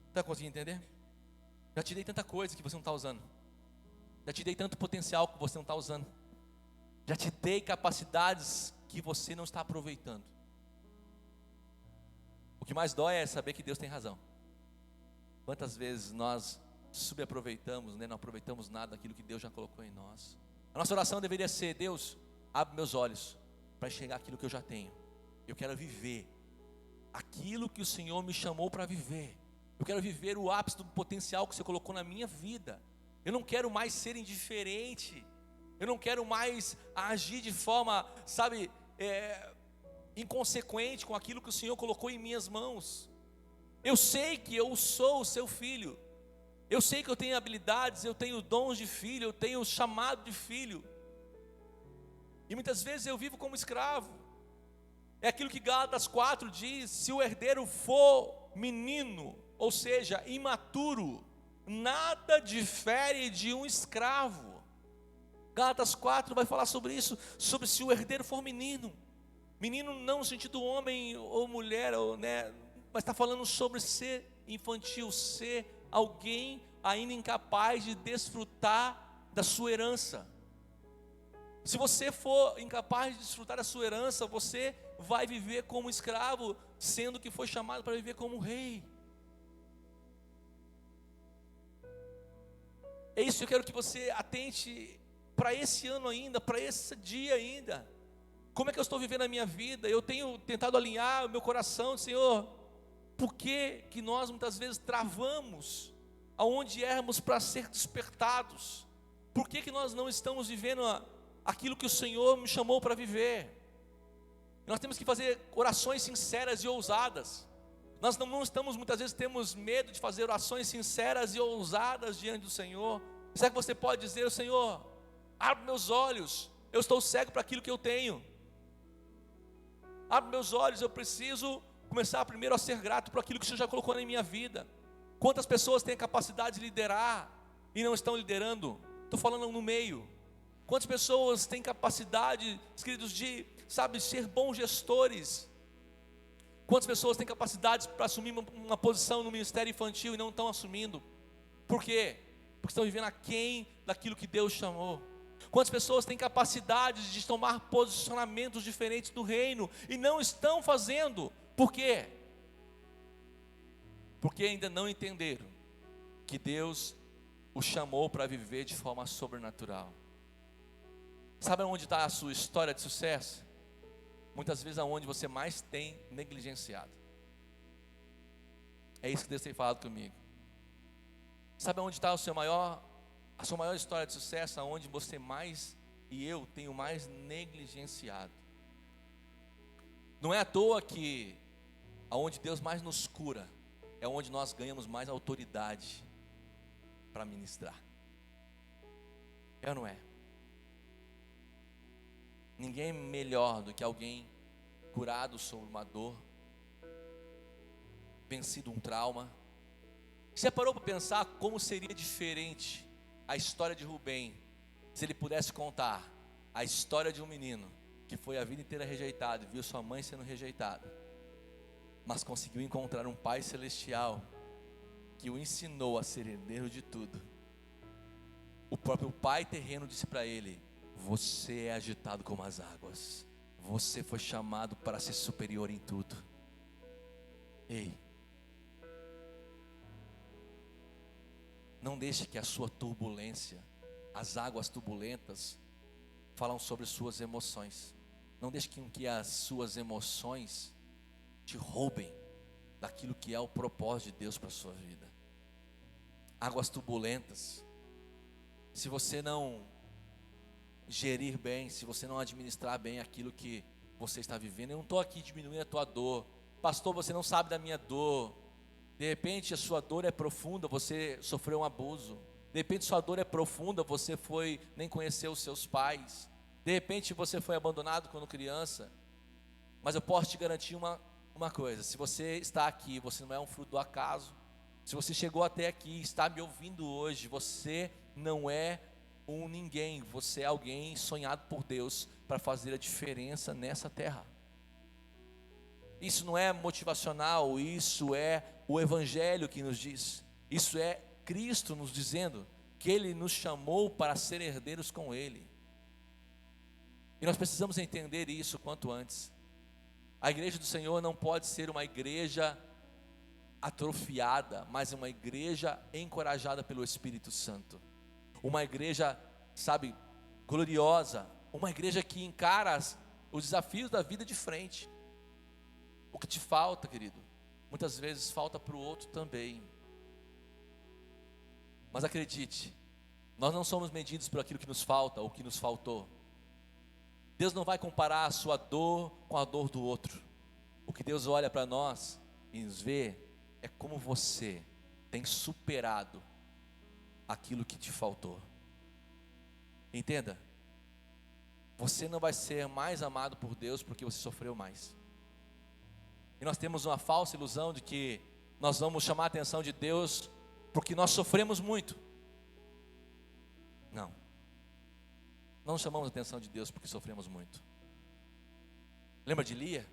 Está conseguindo entender? Já te dei tanta coisa que você não está usando. Já te dei tanto potencial que você não está usando. Já te dei capacidades que você não está aproveitando. O que mais dói é saber que Deus tem razão. Quantas vezes nós subaproveitamos, né? Não aproveitamos nada daquilo que Deus já colocou em nós. A nossa oração deveria ser: Deus, abre meus olhos para enxergar aquilo que eu já tenho. Eu quero viver aquilo que o Senhor me chamou para viver. Eu quero viver o ápice do potencial que você colocou na minha vida. Eu não quero mais ser indiferente. Eu não quero mais agir de forma, sabe, inconsequente com aquilo que o Senhor colocou em minhas mãos. Eu sei que eu sou o seu filho. Eu sei que eu tenho habilidades, eu tenho dons de filho, eu tenho chamado de filho. E muitas vezes eu vivo como escravo. É aquilo que Gálatas 4 diz: se o herdeiro for menino, ou seja, imaturo, nada difere de um escravo. Gálatas 4 vai falar sobre isso, sobre se o herdeiro for menino. Menino não no sentido homem ou mulher, né, mas está falando sobre ser infantil, ser alguém ainda incapaz de desfrutar da sua herança. Se você for incapaz de desfrutar da sua herança, você vai viver como escravo, sendo que foi chamado para viver como rei. É isso que eu quero que você atente para esse ano ainda, para esse dia ainda. Como é que eu estou vivendo a minha vida? Eu tenho tentado alinhar o meu coração, Senhor. Por que nós muitas vezes travamos aonde éramos para ser despertados? Por que nós não estamos vivendo aquilo que o Senhor me chamou para viver? Nós temos que fazer orações sinceras e ousadas. Nós não estamos, muitas vezes temos medo de fazer orações sinceras e ousadas diante do Senhor. Será que você pode dizer: Senhor, abre meus olhos, eu estou cego para aquilo que eu tenho. Abre meus olhos, eu preciso começar primeiro a ser grato por aquilo que o Senhor já colocou na minha vida. Quantas pessoas têm a capacidade de liderar e não estão liderando? Estou falando no meio. Quantas pessoas têm capacidade, queridos, de, sabe, ser bons gestores? Quantas pessoas têm capacidade para assumir uma posição no ministério infantil e não estão assumindo? Por quê? Porque estão vivendo aquém daquilo que Deus chamou. Quantas pessoas têm capacidade de tomar posicionamentos diferentes do reino e não estão fazendo? Por quê? Porque ainda não entenderam que Deus o chamou para viver de forma sobrenatural. Sabe onde está a sua história de sucesso? Muitas vezes aonde você mais tem negligenciado. É isso que Deus tem falado comigo. Sabe onde está a sua maior história de sucesso? Aonde você mais e eu tenho mais negligenciado. Não é à toa que aonde Deus mais nos cura é onde nós ganhamos mais autoridade para ministrar. É ou não é? Ninguém melhor do que alguém curado sobre uma dor vencido um trauma. Você parou para pensar como seria diferente a história de Rubem se ele pudesse contar a história de um menino que foi a vida inteira rejeitado, viu sua mãe sendo rejeitada, mas conseguiu encontrar um Pai Celestial que o ensinou a ser herdeiro de tudo. O próprio Pai terreno disse para ele: você é agitado como as águas, você foi chamado para ser superior em tudo. Ei, não deixe que a sua turbulência, as águas turbulentas, falam sobre suas emoções. Não deixe que as suas emoções te roubem daquilo que é o propósito de Deus para a sua vida. Águas turbulentas, se você não gerir bem, se você não administrar bem aquilo que você está vivendo, eu não estou aqui diminuindo a tua dor. Pastor, você não sabe da minha dor. De repente a sua dor é profunda, você sofreu um abuso. De repente sua dor é profunda, você nem conheceu os seus pais. De repente você foi abandonado quando criança. Mas eu posso te garantir uma coisa: se você está aqui, você não é um fruto do acaso. Se você chegou até aqui, está me ouvindo hoje, você não é um ninguém. Você é alguém sonhado por Deus para fazer a diferença nessa terra. Isso não é motivacional, isso é o Evangelho que nos diz. Isso é Cristo nos dizendo que Ele nos chamou para ser herdeiros com Ele. E nós precisamos entender isso quanto antes. A igreja do Senhor não pode ser uma igreja atrofiada, mas uma igreja encorajada pelo Espírito Santo. Uma igreja, sabe, gloriosa. Uma igreja que encara os desafios da vida de frente. O que te falta, querido, muitas vezes falta para o outro também. Mas acredite, nós não somos medidos por aquilo que nos falta ou que nos faltou. Deus não vai comparar a sua dor com a dor do outro. O que Deus olha para nós e nos vê é como você tem superado aquilo que te faltou. Entenda, você não vai ser mais amado por Deus porque você sofreu mais. E nós temos uma falsa ilusão de que nós vamos chamar a atenção de Deus porque nós sofremos muito. Não chamamos a atenção de Deus porque sofremos muito. Lembra de Lia?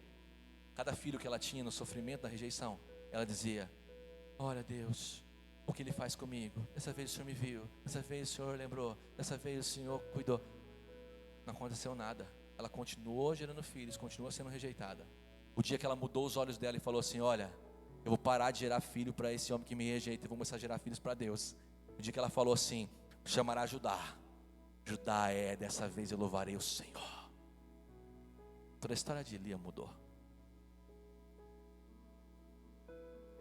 Cada filho que ela tinha no sofrimento da rejeição, ela dizia: olha Deus, o que Ele faz comigo? Dessa vez o Senhor me viu, dessa vez o Senhor lembrou, dessa vez o Senhor cuidou. Não aconteceu nada. Ela continuou gerando filhos, continuou sendo rejeitada. O dia que ela mudou os olhos dela e falou assim: olha, eu vou parar de gerar filho para esse homem que me rejeita e vou começar a gerar filhos para Deus. O dia que ela falou assim: chamará Judá. Judá dessa vez eu louvarei o Senhor. Toda a história de Lia mudou.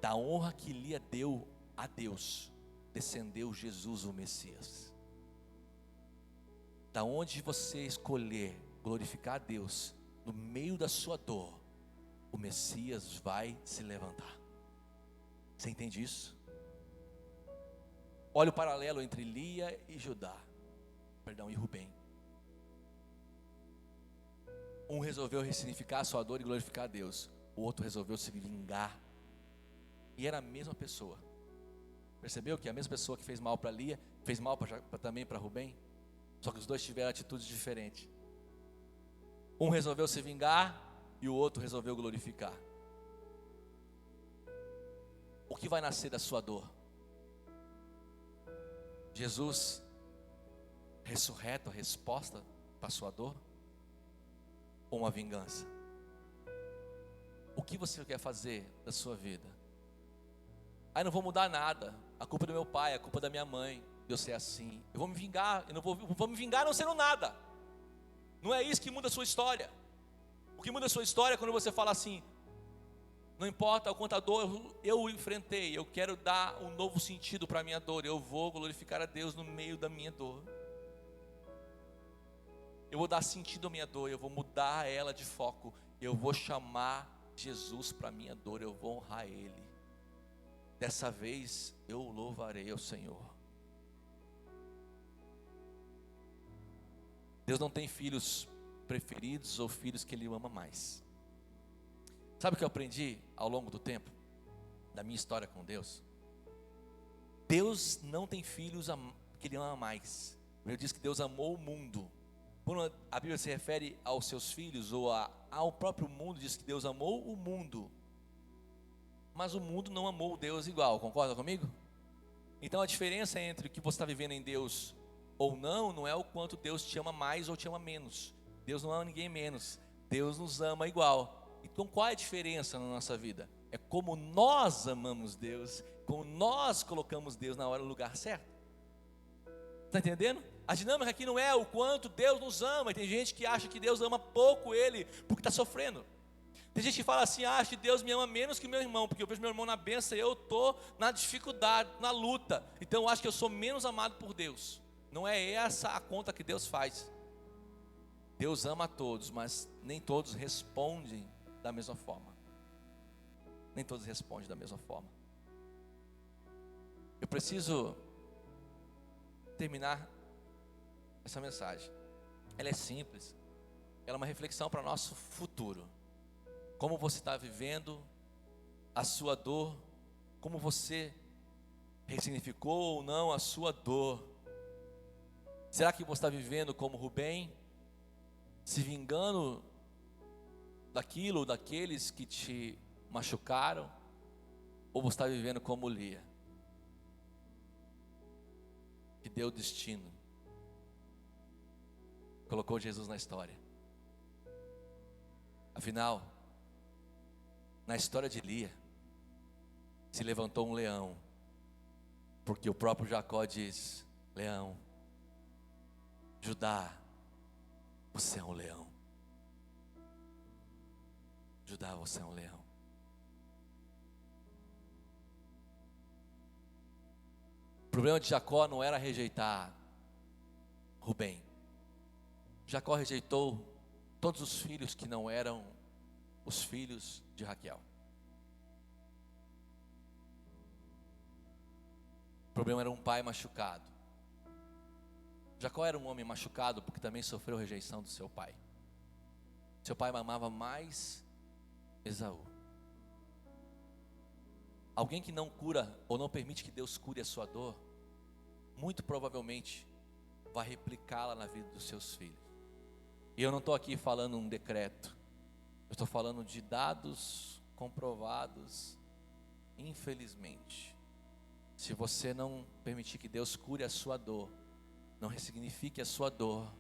Da honra que Lia deu a Deus, descendeu Jesus o Messias. Da onde você escolher glorificar a Deus, no meio da sua dor, o Messias vai se levantar. Você entende isso? Olha o paralelo entre Lia e e Rubem. Um resolveu ressignificar a sua dor e glorificar a Deus. O outro resolveu se vingar. E era a mesma pessoa. Percebeu que a mesma pessoa que fez mal para Lia fez mal também para Rubem? Só que os dois tiveram atitudes diferentes. Um resolveu se vingar e o outro resolveu glorificar. O que vai nascer da sua dor? Jesus ressurreto, a resposta para a sua dor? Ou uma vingança? O que você quer fazer da sua vida? Não vou mudar nada, a culpa é do meu pai, a culpa é da minha mãe, eu ser assim, eu vou me vingar, eu não vou me vingar não sendo nada. Não é isso que muda a sua história. O que muda a sua história é quando você fala assim: não importa o quanto a dor eu enfrentei, eu quero dar um novo sentido para a minha dor, eu vou glorificar a Deus no meio da minha dor. Eu vou dar sentido à minha dor, eu vou mudar ela de foco, eu vou chamar Jesus para a minha dor, eu vou honrar Ele. Dessa vez eu louvarei ao Senhor. Deus não tem filhos preferidos ou filhos que Ele ama mais. Sabe o que eu aprendi ao longo do tempo? da minha história com Deus, Deus não tem filhos que Ele ama mais. Ele diz que Deus amou o mundo. Quando a Bíblia se refere aos seus filhos ou ao próprio mundo, diz que Deus amou o mundo. Mas o mundo não amou Deus igual, concorda comigo? Então a diferença entre o que você está vivendo em Deus ou não é o quanto Deus te ama mais ou te ama menos. Deus não ama ninguém menos, Deus nos ama igual. Então qual é a diferença na nossa vida? É como nós amamos Deus, como nós colocamos Deus na hora e no lugar certo. Está entendendo? A dinâmica aqui não é o quanto Deus nos ama. E tem gente que acha que Deus ama pouco ele, porque está sofrendo. Tem gente que fala assim, acho que Deus me ama menos que meu irmão, porque eu vejo meu irmão na bênção e eu estou na dificuldade, na luta. Então eu acho que eu sou menos amado por Deus. Não é essa a conta que Deus faz. Deus ama a todos, mas nem todos respondem da mesma forma. Nem todos respondem da mesma forma. Eu preciso terminar essa mensagem. Ela é simples. Ela é uma reflexão para o nosso futuro. Como você está vivendo a sua dor, como você ressignificou ou não a sua dor. Será que você está vivendo como Rubem, se vingando daquilo ou daqueles que te machucaram? Ou você está vivendo como Lia, que deu o destino, colocou Jesus na história? Afinal, na história de Lia, se levantou um leão, porque o próprio Jacó diz: leão, Judá, você é um leão. Judá, você é um leão. O problema de Jacó não era rejeitar Rubem. Jacó rejeitou todos os filhos que não eram os filhos de Raquel. O problema era um pai machucado. Jacó era um homem machucado porque também sofreu rejeição do seu pai. Seu pai amava mais Esaú. Alguém que não cura ou não permite que Deus cure a sua dor, muito provavelmente vai replicá-la na vida dos seus filhos. E eu não estou aqui falando um decreto, eu estou falando de dados comprovados. Infelizmente, se você não permitir que Deus cure a sua dor, não ressignifique a sua dor,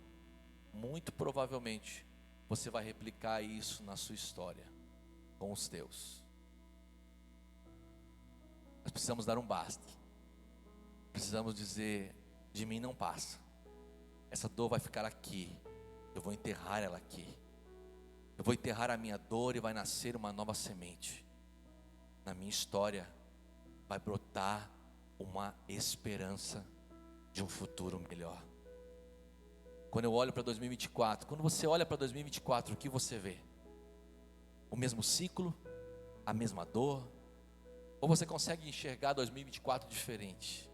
muito provavelmente você vai replicar isso na sua história com os teus. Nós precisamos dar um basta. Precisamos dizer: de mim não passa. Essa dor vai ficar aqui. Eu vou enterrar ela aqui. Eu vou enterrar a minha dor e vai nascer uma nova semente. Na minha história vai brotar uma esperança de um futuro melhor. Quando eu olho para 2024, quando você olha para 2024, o que você vê? O mesmo ciclo? A mesma dor? Ou você consegue enxergar 2024 diferente?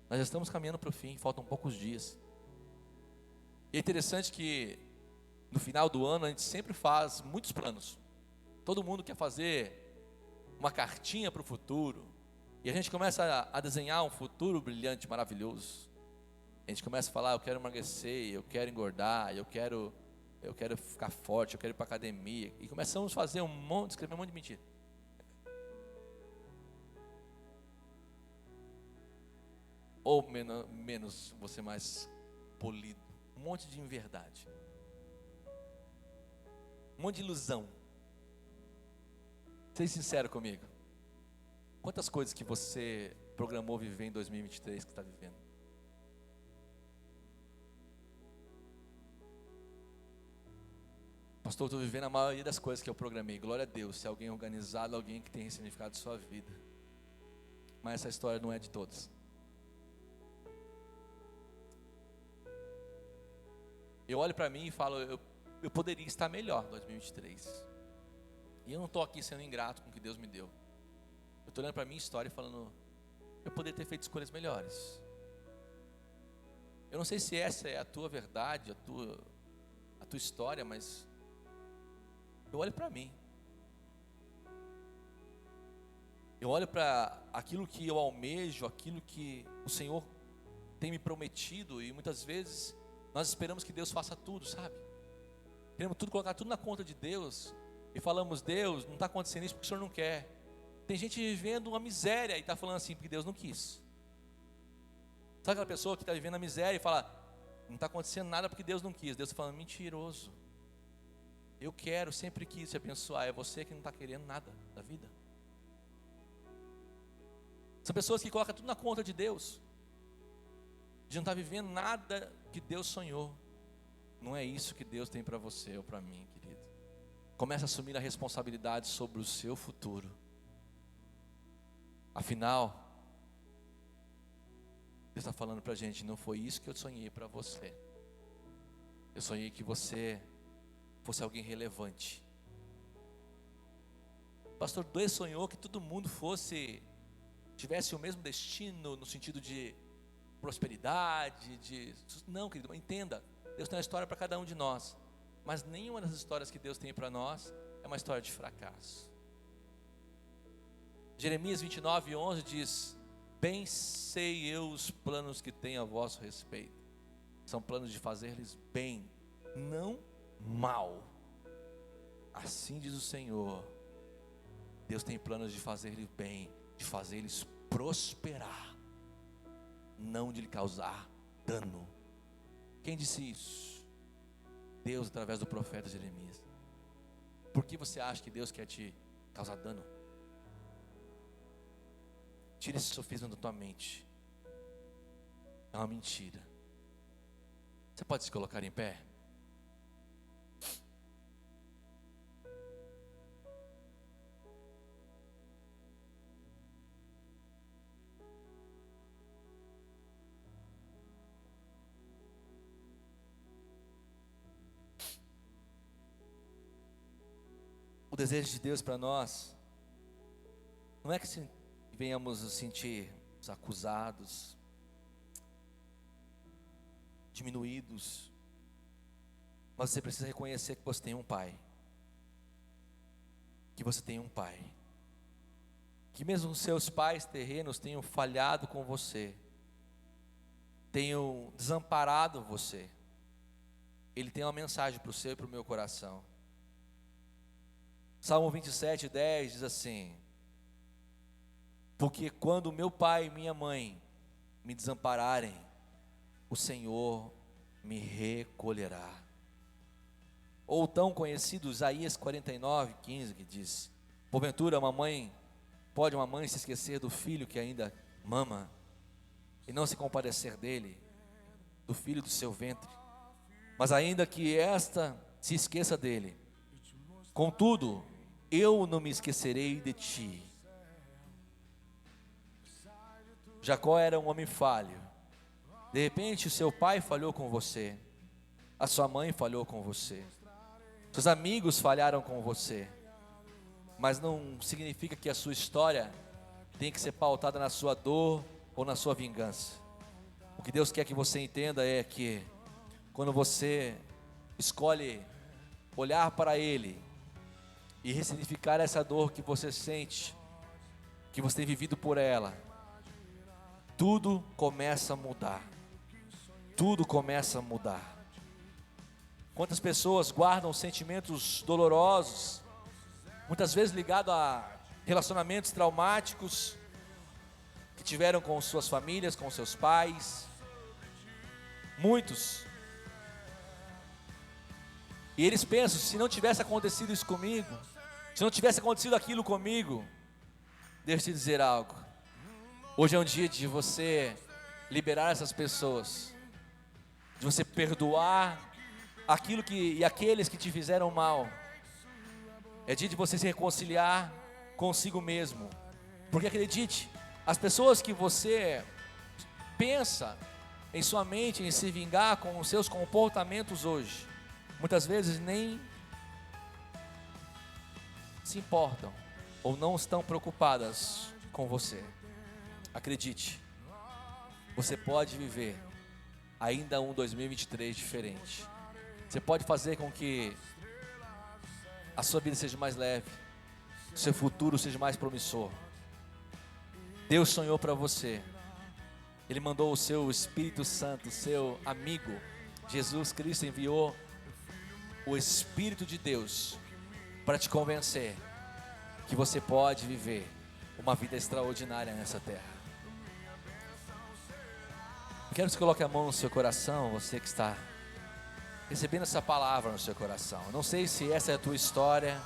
Nós já estamos caminhando para o fim, faltam poucos dias. E é interessante que no final do ano a gente sempre faz muitos planos. Todo mundo quer fazer uma cartinha para o futuro. E a gente começa a desenhar um futuro brilhante, maravilhoso. A gente começa a falar: eu quero emagrecer, eu quero engordar, eu quero ficar forte, eu quero ir para a academia. E começamos a fazer escrever um monte de mentira. Ou menos, você mais polido. Um monte de inverdade. Um monte de ilusão. Seja sincero comigo. Quantas coisas que você programou viver em 2023 que está vivendo? Pastor, eu estou vivendo a maioria das coisas que eu programei. Glória a Deus, se é alguém organizado, alguém que tem ressignificado sua vida. Mas essa história não é de todos. Eu olho para mim e falo: eu poderia estar melhor em 2023. E eu não estou aqui sendo ingrato com o que Deus me deu. Eu estou olhando para a minha história e falando: eu poderia ter feito escolhas melhores. Eu não sei se essa é a tua verdade, a tua história, mas eu olho para mim. Eu olho para aquilo que eu almejo, aquilo que o Senhor tem me prometido, e muitas vezes nós esperamos que Deus faça tudo, sabe? Queremos tudo, colocar tudo na conta de Deus, e falamos: Deus, não está acontecendo isso porque o Senhor não quer. Tem gente vivendo uma miséria e está falando assim, porque Deus não quis. Sabe aquela pessoa que está vivendo a miséria e fala: não está acontecendo nada porque Deus não quis. Deus está falando: mentiroso. Eu quero, sempre quis te abençoar. É você que não está querendo nada da vida. São pessoas que colocam tudo na conta de Deus, de não estar vivendo nada que Deus sonhou. Não é isso que Deus tem para você ou para mim, querido. Comece a assumir a responsabilidade sobre o seu futuro. Afinal, Deus está falando para a gente: não foi isso que eu sonhei para você. Eu sonhei que você fosse alguém relevante. O pastor Deus sonhou que todo mundo tivesse o mesmo destino, no sentido de prosperidade, não, querido, entenda, Deus tem uma história para cada um de nós, mas nenhuma das histórias que Deus tem para nós é uma história de fracasso. Jeremias 29:11 diz: bem sei eu os planos que tenho a vosso respeito, são planos de fazer-lhes bem, não mal. Assim diz o Senhor. Deus tem planos de fazer-lhes bem, de fazer-lhes prosperar, não de lhe causar dano. Quem disse isso? Deus, através do profeta Jeremias. Por que você acha que Deus quer te causar dano? Tira esse sofisma da tua mente. É uma mentira. Você pode se colocar em pé? O desejo de Deus para nós não é que venhamos nos sentir acusados, diminuídos, mas você precisa reconhecer que você tem um pai, que você tem um pai, que mesmo os seus pais terrenos tenham falhado com você, tenham desamparado você, Ele tem uma mensagem para o seu e para o meu coração. Salmo 27:10 diz assim: porque quando meu pai e minha mãe me desampararem, o Senhor me recolherá. Ou tão conhecido Isaías 49:15, que diz: porventura pode uma mãe se esquecer do filho que ainda mama, e não se compadecer dele, do filho do seu ventre? Mas ainda que esta se esqueça dele, contudo, eu não me esquecerei de ti. Jacó era um homem falho. De repente o seu pai falhou com você, a sua mãe falhou com você, seus amigos falharam com você, mas não significa que a sua história tem que ser pautada na sua dor ou na sua vingança. O que Deus quer que você entenda é que quando você escolhe olhar para Ele e ressignificar essa dor que você sente, que você tem vivido por ela, tudo começa a mudar. Tudo começa a mudar. Quantas pessoas guardam sentimentos dolorosos, muitas vezes ligados a relacionamentos traumáticos que tiveram com suas famílias, com seus pais. Muitos. E eles pensam: se não tivesse acontecido isso comigo, se não tivesse acontecido aquilo comigo. Deixa eu te dizer algo. Hoje é um dia de você liberar essas pessoas, de você perdoar e aqueles que te fizeram mal. É dia de você se reconciliar consigo mesmo. Porque acredite, as pessoas que você pensa em sua mente em se vingar com os seus comportamentos hoje, muitas vezes nem se importam ou não estão preocupadas com você. Acredite, você pode viver ainda um 2023 diferente. Você pode fazer com que a sua vida seja mais leve, o seu futuro seja mais promissor. Deus sonhou para você. Ele mandou o seu Espírito Santo, o seu amigo. Jesus Cristo enviou o Espírito de Deus para te convencer que você pode viver uma vida extraordinária nessa terra. Eu quero que você coloque a mão no seu coração, você que está recebendo essa palavra no seu coração. Eu não sei se essa é a tua história.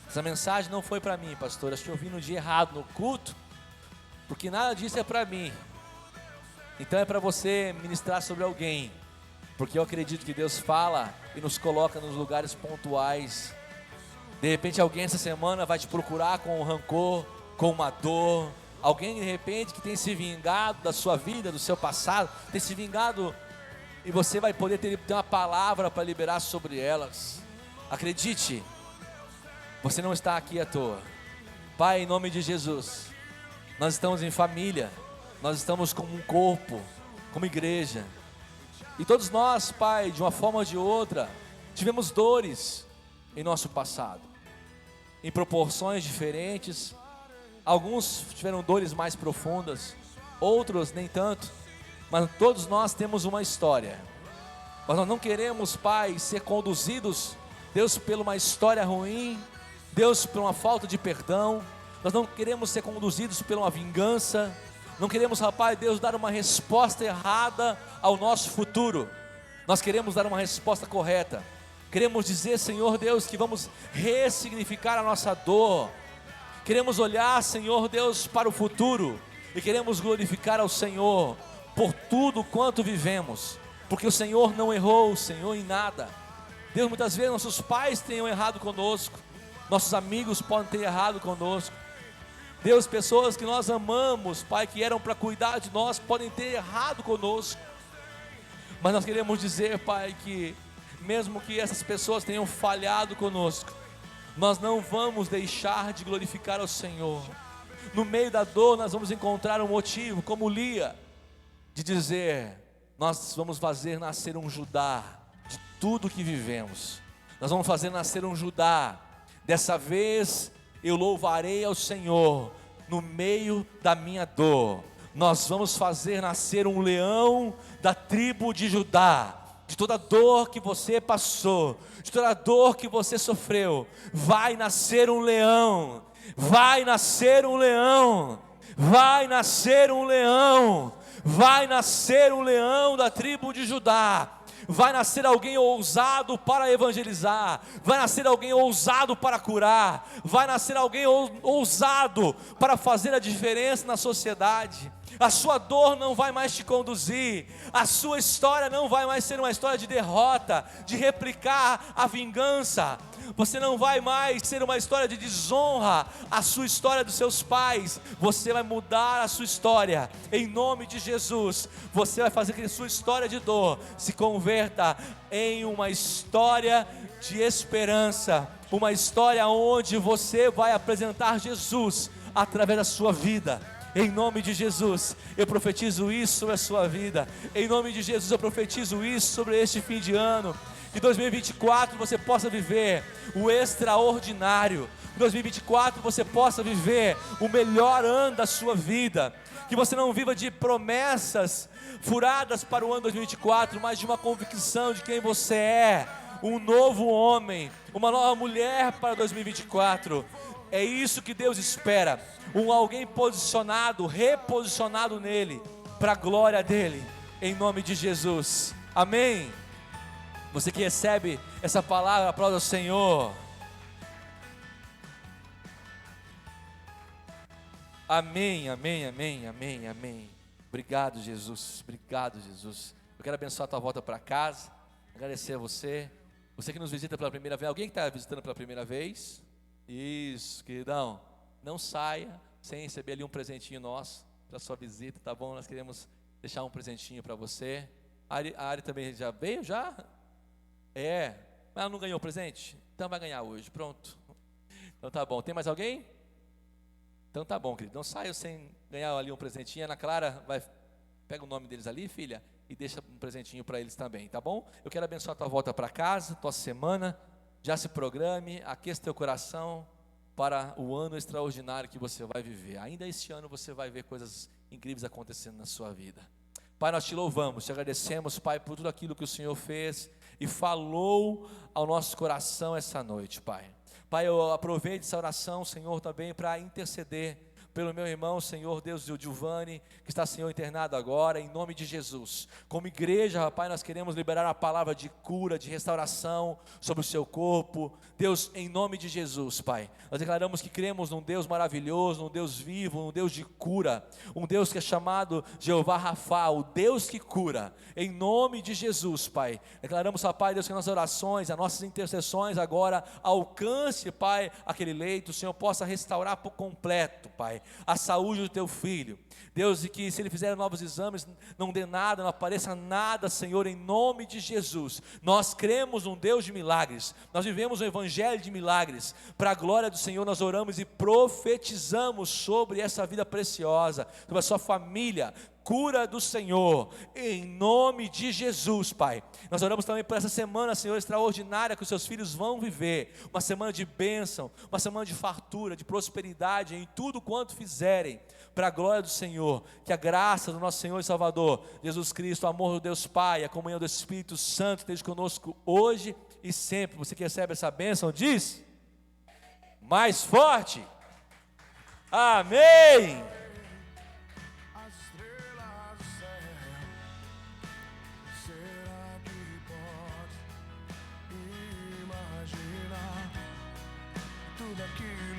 Essa mensagem não foi para mim, pastor. Acho que eu vim no dia errado no culto, porque nada disso é para mim. Então é para você ministrar sobre alguém, porque eu acredito que Deus fala e nos coloca nos lugares pontuais. De repente alguém essa semana vai te procurar com um rancor, com uma dor. Alguém de repente que tem se vingado da sua vida, do seu passado, tem se vingado, e você vai poder ter uma palavra para liberar sobre elas. Acredite, você não está aqui à toa. Pai, em nome de Jesus, nós estamos em família, nós estamos como um corpo, como igreja, e todos nós, Pai, de uma forma ou de outra, tivemos dores em nosso passado, em proporções diferentes. Alguns tiveram dores mais profundas, outros nem tanto, mas todos nós temos uma história. Mas nós não queremos, Pai, ser conduzidos, Deus, por uma história ruim, Deus, por uma falta de perdão. Nós não queremos ser conduzidos por uma vingança. Não queremos, rapaz, Deus, dar uma resposta errada ao nosso futuro. Nós queremos dar uma resposta correta. Queremos dizer, Senhor Deus, que vamos ressignificar a nossa dor. Queremos olhar, Senhor Deus, para o futuro, e queremos glorificar ao Senhor por tudo quanto vivemos, porque o Senhor não errou, Senhor, em nada. Deus, muitas vezes nossos pais tenham errado conosco, nossos amigos podem ter errado conosco. Deus, pessoas que nós amamos, Pai, que eram para cuidar de nós, podem ter errado conosco. Mas nós queremos dizer, Pai, que mesmo que essas pessoas tenham falhado conosco, nós não vamos deixar de glorificar ao Senhor. No meio da dor nós vamos encontrar um motivo, como Lia, de dizer: nós vamos fazer nascer um Judá de tudo que vivemos. Nós vamos fazer nascer um Judá. Dessa vez eu louvarei ao Senhor no meio da minha dor. Nós vamos fazer nascer um leão da tribo de Judá. De toda dor que você passou, de toda dor que você sofreu, vai nascer um leão, vai nascer um leão, vai nascer um leão, vai nascer um leão da tribo de Judá. Vai nascer alguém ousado para evangelizar, vai nascer alguém ousado para curar, vai nascer alguém ousado para fazer a diferença na sociedade. A sua dor não vai mais te conduzir, a sua história não vai mais ser uma história de derrota, de replicar a vingança. Você não vai mais ser uma história de desonra, a sua história dos seus pais. Você vai mudar a sua história, em nome de Jesus. Você vai fazer que a sua história de dor se converta em uma história de esperança, uma história onde você vai apresentar Jesus através da sua vida. Em nome de Jesus, eu profetizo isso sobre a sua vida. Em nome de Jesus, eu profetizo isso sobre este fim de ano. Que 2024 você possa viver o extraordinário. Que 2024 você possa viver o melhor ano da sua vida. Que você não viva de promessas furadas para o ano 2024, mas de uma convicção de quem você é. Um novo homem, uma nova mulher para 2024. É isso que Deus espera, alguém posicionado, reposicionado nele, para a glória dele, em nome de Jesus, amém? Você que recebe essa palavra, aplauda o Senhor. Amém, amém, amém, amém, amém. Obrigado, Jesus, obrigado, Jesus. Eu quero abençoar a tua volta para casa, agradecer a você que nos visita pela primeira vez. Alguém que está visitando pela primeira vez? Isso, queridão, não saia sem receber ali um presentinho nosso para sua visita, tá bom? Nós queremos deixar um presentinho para você. A Ari também já veio, já? Mas ela não ganhou o presente? Então vai ganhar hoje, pronto. Então tá bom, tem mais alguém? Então tá bom, querido, não saia sem ganhar ali um presentinho. Ana Clara, pega o nome deles ali, filha, e deixa um presentinho para eles também, tá bom? Eu quero abençoar a tua volta para casa, tua semana. Já se programe, aqueça teu coração, para o ano extraordinário que você vai viver. Ainda este ano você vai ver coisas incríveis acontecendo na sua vida. Pai, nós te louvamos, te agradecemos, Pai, por tudo aquilo que o Senhor fez e falou ao nosso coração essa noite, Pai. Pai, eu aproveito essa oração, Senhor, também para interceder pelo meu irmão, Senhor Deus, o Giovanni, que está, Senhor, internado agora, em nome de Jesus. Como igreja, Pai, nós queremos liberar a palavra de cura, de restauração sobre o seu corpo. Deus, em nome de Jesus, Pai, nós declaramos que cremos num Deus maravilhoso, num Deus vivo, num Deus de cura, um Deus que é chamado Jeová Rafa, o Deus que cura, em nome de Jesus, Pai. Declaramos, Pai, Deus, que as nossas orações, as nossas intercessões agora alcance, Pai, aquele leito, o Senhor possa restaurar por completo, Pai, a saúde do teu filho, Deus, e que se ele fizer novos exames, não dê nada, não apareça nada, Senhor, em nome de Jesus. Nós cremos num Deus de milagres, nós vivemos um evangelho de milagres, para a glória do Senhor nós oramos e profetizamos sobre essa vida preciosa, sobre a sua família, cura do Senhor, em nome de Jesus, Pai. Nós oramos também por essa semana, Senhor, extraordinária que os seus filhos vão viver, uma semana de bênção, uma semana de fartura, de prosperidade em tudo quanto fizerem, para a glória do Senhor. Que a graça do nosso Senhor e Salvador Jesus Cristo, o amor do Deus Pai, a comunhão do Espírito Santo esteja conosco hoje e sempre. Você que recebe essa bênção, diz mais forte: amém. Tudo aquilo